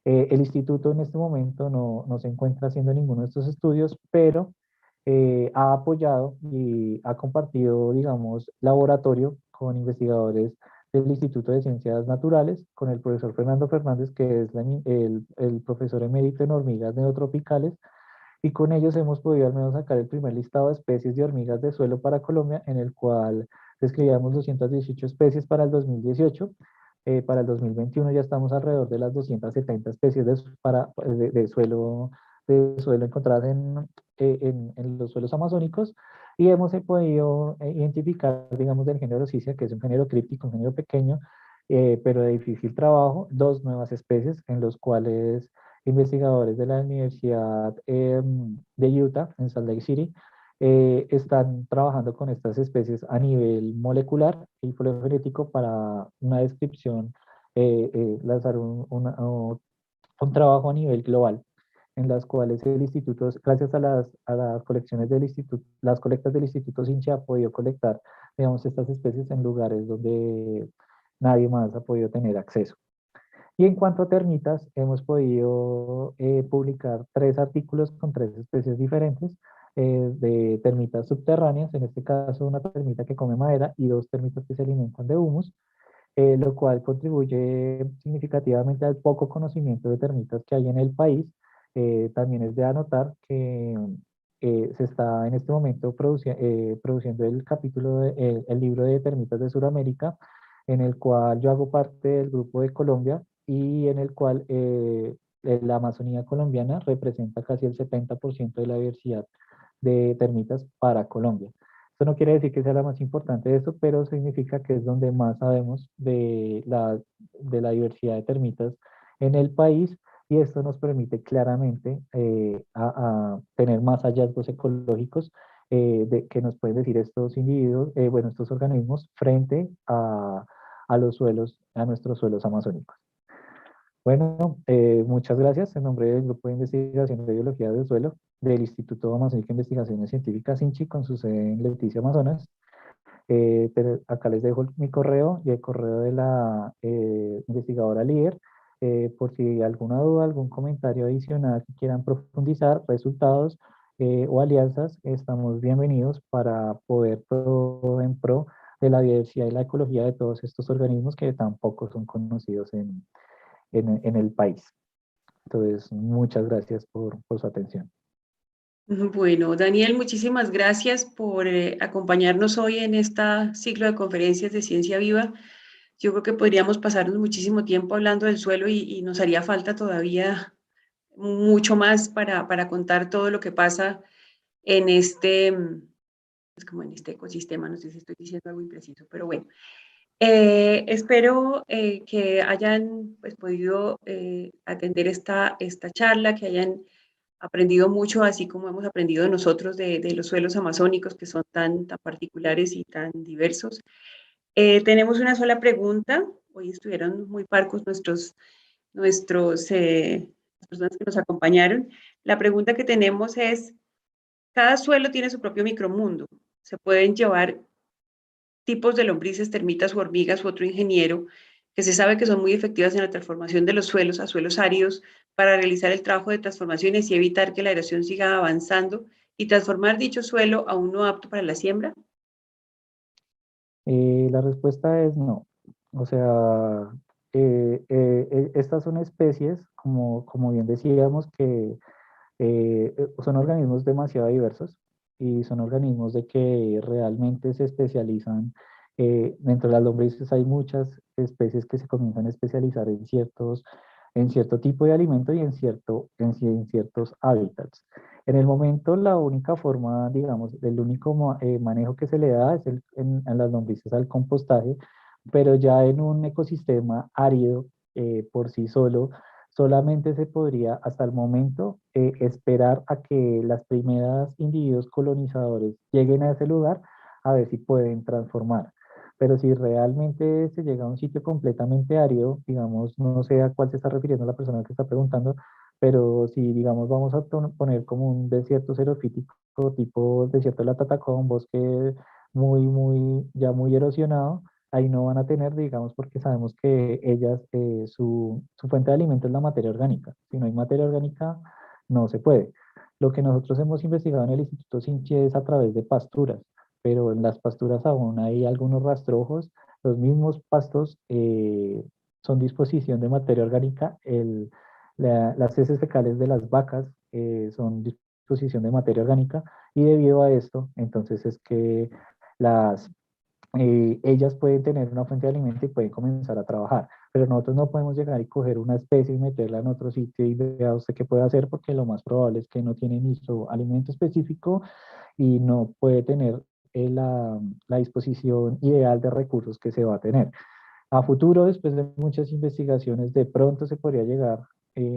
el instituto en este momento no se encuentra haciendo ninguno de estos estudios, pero ha apoyado y ha compartido, digamos, laboratorio con investigadores del Instituto de Ciencias Naturales, con el profesor Fernando Fernández, que es el profesor emérito en hormigas neotropicales, y con ellos hemos podido al menos sacar el primer listado de especies de hormigas de suelo para Colombia, en el cual describíamos 218 especies para el 2018. Para el 2021 ya estamos alrededor de las 270 especies de suelo encontradas en los suelos amazónicos, y hemos podido identificar, digamos, del género Cicia, que es un género críptico, un género pequeño, pero de difícil trabajo, dos nuevas especies en los cuales investigadores de la Universidad de Utah, en Salt Lake City, están trabajando con estas especies a nivel molecular y filogenético para una descripción, lanzar un trabajo a nivel global, en las cuales el instituto, gracias a las colecciones del instituto, las colectas del Instituto Sinchi, ha podido colectar, digamos, estas especies en lugares donde nadie más ha podido tener acceso. Y en cuanto a termitas, hemos podido publicar 3 artículos con 3 especies diferentes de termitas subterráneas, en este caso una termita que come madera y 2 termitas que se alimentan de humus, lo cual contribuye significativamente al poco conocimiento de termitas que hay en el país. También es de anotar que se está en este momento produciendo el capítulo, el libro de termitas de Sudamérica, en el cual yo hago parte del grupo de Colombia y en el cual la Amazonía colombiana representa casi el 70% de la diversidad de termitas para Colombia. Esto no quiere decir que sea la más importante de esto, pero significa que es donde más sabemos de la diversidad de termitas en el país, y esto nos permite claramente a tener más hallazgos ecológicos que nos pueden decir estos individuos, bueno, estos organismos frente a los suelos, a nuestros suelos amazónicos. Bueno, muchas gracias. En nombre del Grupo de Investigación de Biología del Suelo del Instituto Amazónico de Investigaciones Científicas INCHI, con su sede en Leticia, Amazonas. Pero acá les dejo mi correo y el correo de la investigadora líder, por si alguna duda, algún comentario adicional que quieran profundizar, resultados o alianzas, estamos bienvenidos para poder todo en pro de la diversidad y la ecología de todos estos organismos que tampoco son conocidos en el país. Entonces, muchas gracias por su atención. Bueno, Daniel, muchísimas gracias por acompañarnos hoy en este ciclo de conferencias de Ciencia Viva. Yo creo que podríamos pasarnos muchísimo tiempo hablando del suelo y nos haría falta todavía mucho más para contar todo lo que pasa en pues como en este ecosistema. No sé si estoy diciendo algo impreciso, pero bueno. Espero que hayan pues, podido atender esta charla, que hayan aprendido mucho, así como hemos aprendido nosotros de los suelos amazónicos, que son tan particulares y tan diversos. Tenemos una sola pregunta. Hoy estuvieron muy parcos las personas que nos acompañaron. La pregunta que tenemos es, cada suelo tiene su propio micromundo. Se pueden llevar tipos de lombrices, termitas u hormigas u otro ingeniero que se sabe que son muy efectivas en la transformación de los suelos a suelos áridos para realizar el trabajo de transformaciones y evitar que la erosión siga avanzando y transformar dicho suelo a uno apto para la siembra? La respuesta es no. O sea, estas son especies, como bien decíamos, que son organismos demasiado diversos y son organismos de que realmente se especializan. Dentro de las lombrices hay muchas especies que se comienzan a especializar en cierto tipo de alimento y en ciertos hábitats. En el momento, la única forma, digamos, el único manejo que se le da es en las lombrices al compostaje, pero ya en un ecosistema árido por sí solo, Solamente se podría hasta el momento esperar a que las primeras individuos colonizadores lleguen a ese lugar a ver si pueden transformar. Pero si realmente se llega a un sitio completamente árido, digamos, no sé a cuál se está refiriendo la persona que está preguntando, pero si, digamos, vamos a poner como un desierto xerofítico, tipo desierto de la Tatacoa, un bosque ya muy erosionado, ahí no van a tener, digamos, porque sabemos que ellas, su fuente de alimento es la materia orgánica. Si no hay materia orgánica, no se puede. Lo que nosotros hemos investigado en el Instituto Sinchi es a través de pasturas, pero en las pasturas aún hay algunos rastrojos. Los mismos pastos son disposición de materia orgánica. Las heces fecales de las vacas son disposición de materia orgánica y debido a esto, entonces es que las ellas pueden tener una fuente de alimento y pueden comenzar a trabajar, pero nosotros no podemos llegar y coger una especie y meterla en otro sitio y vea usted qué puede hacer, porque lo más probable es que no tiene ni su alimento específico y no puede tener la disposición ideal de recursos que se va a tener. A futuro, después de muchas investigaciones, de pronto se podría llegar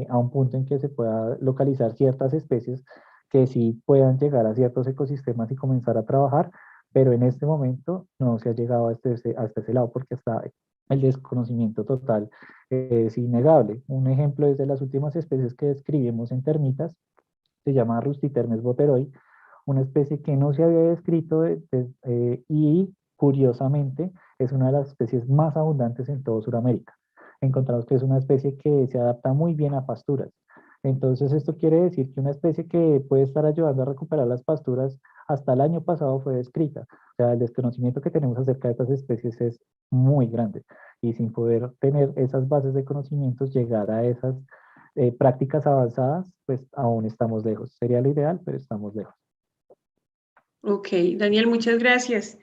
a un punto en que se pueda localizar ciertas especies que sí puedan llegar a ciertos ecosistemas y comenzar a trabajar, pero en este momento no se ha llegado hasta ese lado porque está el desconocimiento total, es innegable. Un ejemplo es de las últimas especies que describimos en termitas, se llama Rustitermes boteroi, una especie que no se había descrito y curiosamente es una de las especies más abundantes en todo Sudamérica. Encontramos que es una especie que se adapta muy bien a pasturas. Entonces esto quiere decir que una especie que puede estar ayudando a recuperar las pasturas hasta el año pasado fue descrita. O sea, el desconocimiento que tenemos acerca de estas especies es muy grande y sin poder tener esas bases de conocimientos, llegar a esas prácticas avanzadas, pues aún estamos lejos. Sería lo ideal, pero estamos lejos. Ok, Daniel, muchas gracias.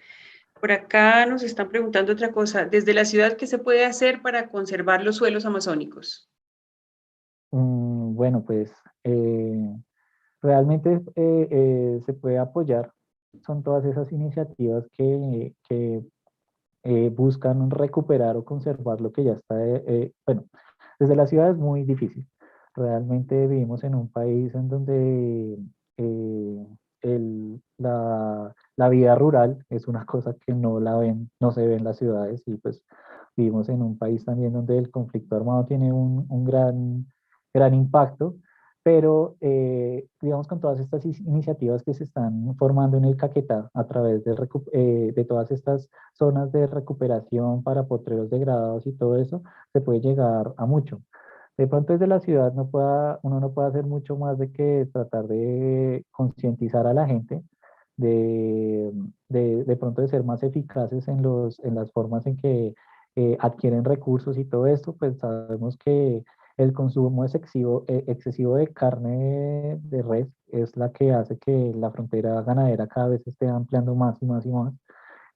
Por acá nos están preguntando otra cosa. Desde la ciudad, ¿qué se puede hacer para conservar los suelos amazónicos? Bueno, pues realmente se puede apoyar. Son todas esas iniciativas que buscan recuperar o conservar lo que ya está. Bueno, desde la ciudad es muy difícil. Realmente vivimos en un país en donde la vida rural es una cosa que no la ven, no se ve en las ciudades y pues vivimos en un país también donde el conflicto armado tiene un gran impacto, pero digamos con todas estas iniciativas que se están formando en el Caquetá a través de todas estas zonas de recuperación para potreros degradados y todo eso, se puede llegar a mucho. De pronto desde la ciudad uno no puede hacer mucho más de que tratar de concientizar a la gente, de, de pronto de ser más eficaces en las formas en que adquieren recursos y todo esto, pues sabemos que el consumo excesivo de carne de res es la que hace que la frontera ganadera cada vez se esté ampliando más y más y más.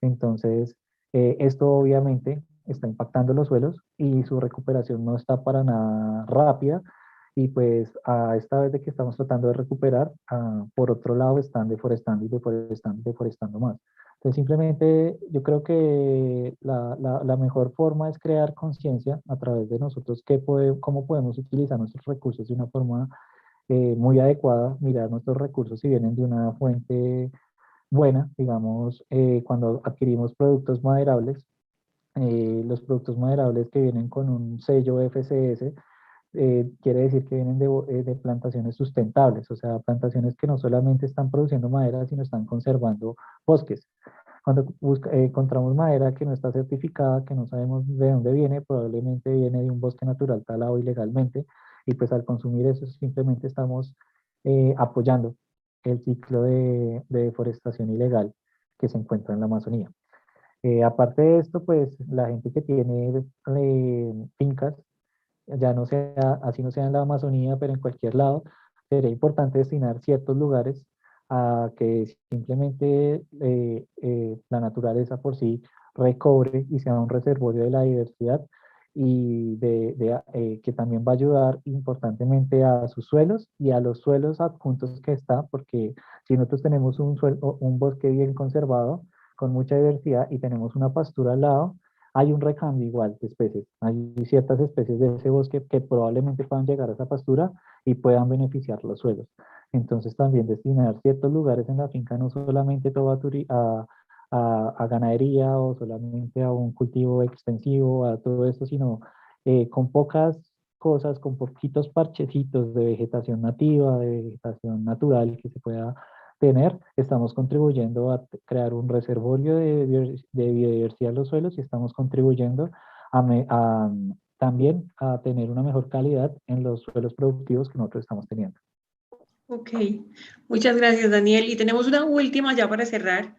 Entonces, esto obviamente está impactando los suelos y su recuperación no está para nada rápida. Y pues a esta vez de que estamos tratando de recuperar, por otro lado están deforestando y deforestando y deforestando más. Entonces simplemente yo creo que la mejor forma es crear conciencia a través de nosotros cómo podemos utilizar nuestros recursos de una forma muy adecuada, mirar nuestros recursos si vienen de una fuente buena, digamos, cuando adquirimos productos maderables, los productos maderables que vienen con un sello FSS, quiere decir que vienen de plantaciones sustentables, o sea, plantaciones que no solamente están produciendo madera, sino están conservando bosques. Cuando encontramos madera que no está certificada, que no sabemos de dónde viene, probablemente viene de un bosque natural talado ilegalmente, y pues al consumir eso simplemente estamos apoyando el ciclo de deforestación ilegal que se encuentra en la Amazonía. Aparte de esto, pues la gente que tiene fincas, ya no sea, así no sea en la Amazonía, pero en cualquier lado, sería importante destinar ciertos lugares a que simplemente la naturaleza por sí recobre y sea un reservorio de la diversidad y que también va a ayudar importantemente a sus suelos y a los suelos adjuntos que está, porque si nosotros tenemos un bosque bien conservado, con mucha diversidad y tenemos una pastura al lado, hay un recambio igual de especies. Hay ciertas especies de ese bosque que probablemente puedan llegar a esa pastura y puedan beneficiar los suelos. Entonces también destinar ciertos lugares en la finca, no solamente todo a ganadería o solamente a un cultivo extensivo, a todo esto, sino con pocas cosas, con poquitos parchecitos de vegetación nativa, de vegetación natural que se pueda tener, estamos contribuyendo a crear un reservorio de biodiversidad en los suelos y estamos contribuyendo también a tener una mejor calidad en los suelos productivos que nosotros estamos teniendo. Ok, muchas gracias, Daniel. Y tenemos una última ya para cerrar.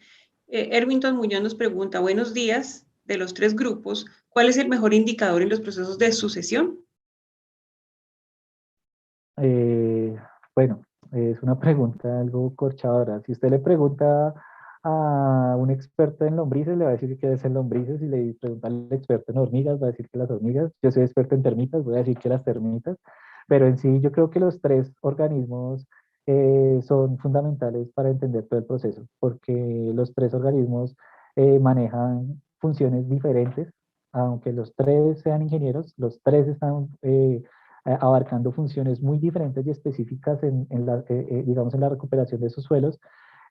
Erwinton Muñoz nos pregunta, buenos días, de los 3 grupos, ¿cuál es el mejor indicador en los procesos de sucesión? Bueno, es una pregunta algo corchadora. Si usted le pregunta a un experto en lombrices, le va a decir que es en lombrices, y le pregunta al experto en hormigas, va a decir que las hormigas. Yo soy experto en termitas, voy a decir que las termitas, pero en sí yo creo que los 3 organismos son fundamentales para entender todo el proceso, porque los 3 organismos manejan funciones diferentes, aunque los 3 sean ingenieros, los 3 están abarcando funciones muy diferentes y específicas digamos, en la recuperación de esos suelos.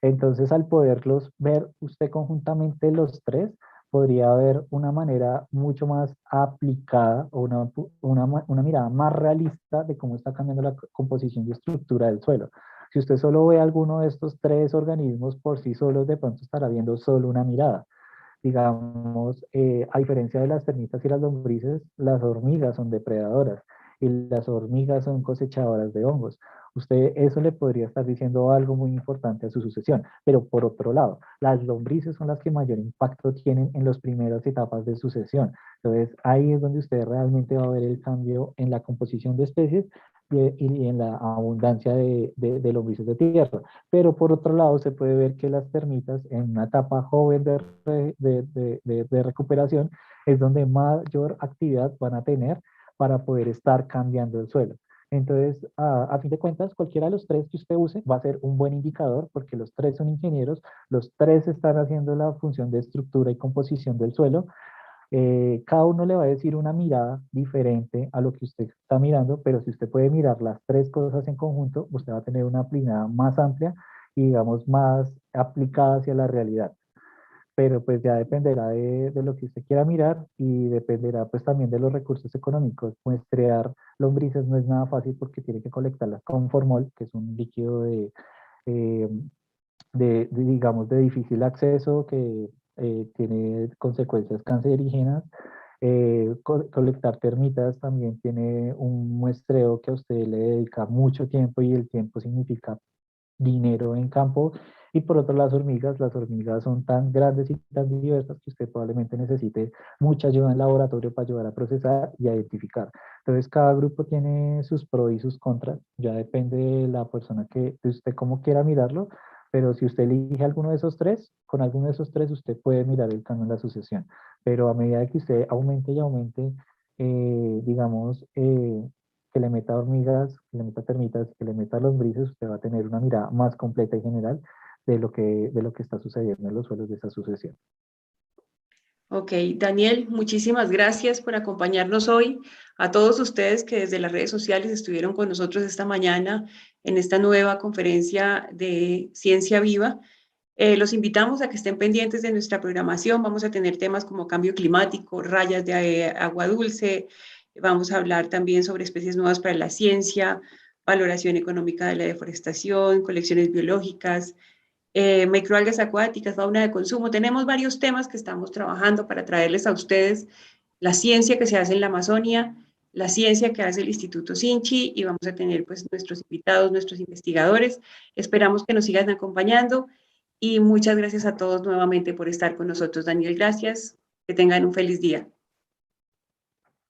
Entonces, al poderlos ver usted conjuntamente los 3, podría haber una manera mucho más aplicada o una mirada más realista de cómo está cambiando la composición y estructura del suelo. Si usted solo ve alguno de estos 3 organismos por sí solos, de pronto estará viendo solo una mirada. Digamos, a diferencia de las termitas y las lombrices, las hormigas son depredadoras y las hormigas son cosechadoras de hongos. Usted eso le podría estar diciendo algo muy importante a su sucesión, pero por otro lado, las lombrices son las que mayor impacto tienen en las primeras etapas de sucesión. Entonces, ahí es donde usted realmente va a ver el cambio en la composición de especies y en la abundancia de lombrices de tierra. Pero por otro lado, se puede ver que las termitas en una etapa joven de recuperación es donde mayor actividad van a tener para poder estar cambiando el suelo. Entonces, a fin de cuentas, cualquiera de los 3 que usted use va a ser un buen indicador, porque los 3 son ingenieros, los 3 están haciendo la función de estructura y composición del suelo. Cada uno le va a decir una mirada diferente a lo que usted está mirando, pero si usted puede mirar las 3 cosas en conjunto, usted va a tener una mirada más amplia y, digamos, más aplicada hacia la realidad. Pero pues ya dependerá de lo que usted quiera mirar y dependerá pues también de los recursos económicos. Muestrear lombrices no es nada fácil porque tiene que colectarlas con formol, que es un líquido eh, digamos, de difícil acceso, que tiene consecuencias cancerígenas. Colectar termitas también tiene un muestreo que a usted le dedica mucho tiempo, y el tiempo significa dinero en campo. Y por otro, las hormigas son tan grandes y tan diversas que usted probablemente necesite mucha ayuda en laboratorio para ayudar a procesar y a identificar. Entonces, cada grupo tiene sus pros y sus contras, ya depende de la persona de usted cómo quiera mirarlo, pero si usted elige alguno de esos 3, con alguno de esos 3 usted puede mirar el canon de la sucesión. Pero a medida que usted aumente y aumente, digamos, que le meta hormigas, que le meta termitas, que le meta lombrices, usted va a tener una mirada más completa y general de lo que está sucediendo en los suelos de esa sucesión. Ok, Daniel, muchísimas gracias por acompañarnos hoy. A todos ustedes que desde las redes sociales estuvieron con nosotros esta mañana en esta nueva conferencia de Ciencia Viva, los invitamos a que estén pendientes de nuestra programación. Vamos a tener temas como cambio climático, rayas de agua dulce, vamos a hablar también sobre especies nuevas para la ciencia, valoración económica de la deforestación, colecciones biológicas, microalgas acuáticas, fauna de consumo. Tenemos varios temas que estamos trabajando para traerles a ustedes la ciencia que se hace en la Amazonia, la ciencia que hace el Instituto Sinchi, y vamos a tener pues nuestros invitados, nuestros investigadores. Esperamos que nos sigan acompañando y muchas gracias a todos nuevamente por estar con nosotros. Daniel, gracias. Que tengan un feliz día.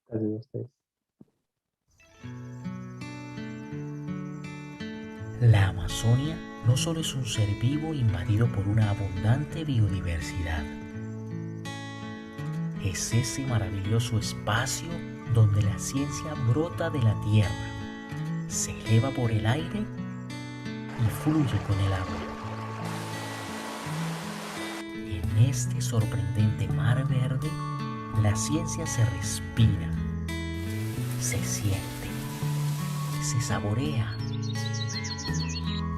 Gracias a ustedes. La Amazonia no solo es un ser vivo invadido por una abundante biodiversidad, es ese maravilloso espacio donde la ciencia brota de la tierra, se eleva por el aire y fluye con el agua. En este sorprendente mar verde La ciencia se respira, se siente, se saborea,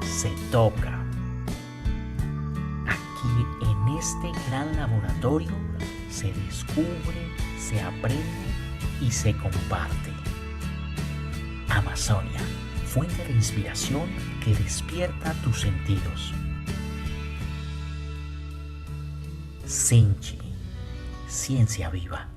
se toca. Aquí en este gran laboratorio se descubre, se aprende y se comparte. Amazonia, fuente de inspiración que despierta tus sentidos. Sinchi, ciencia viva.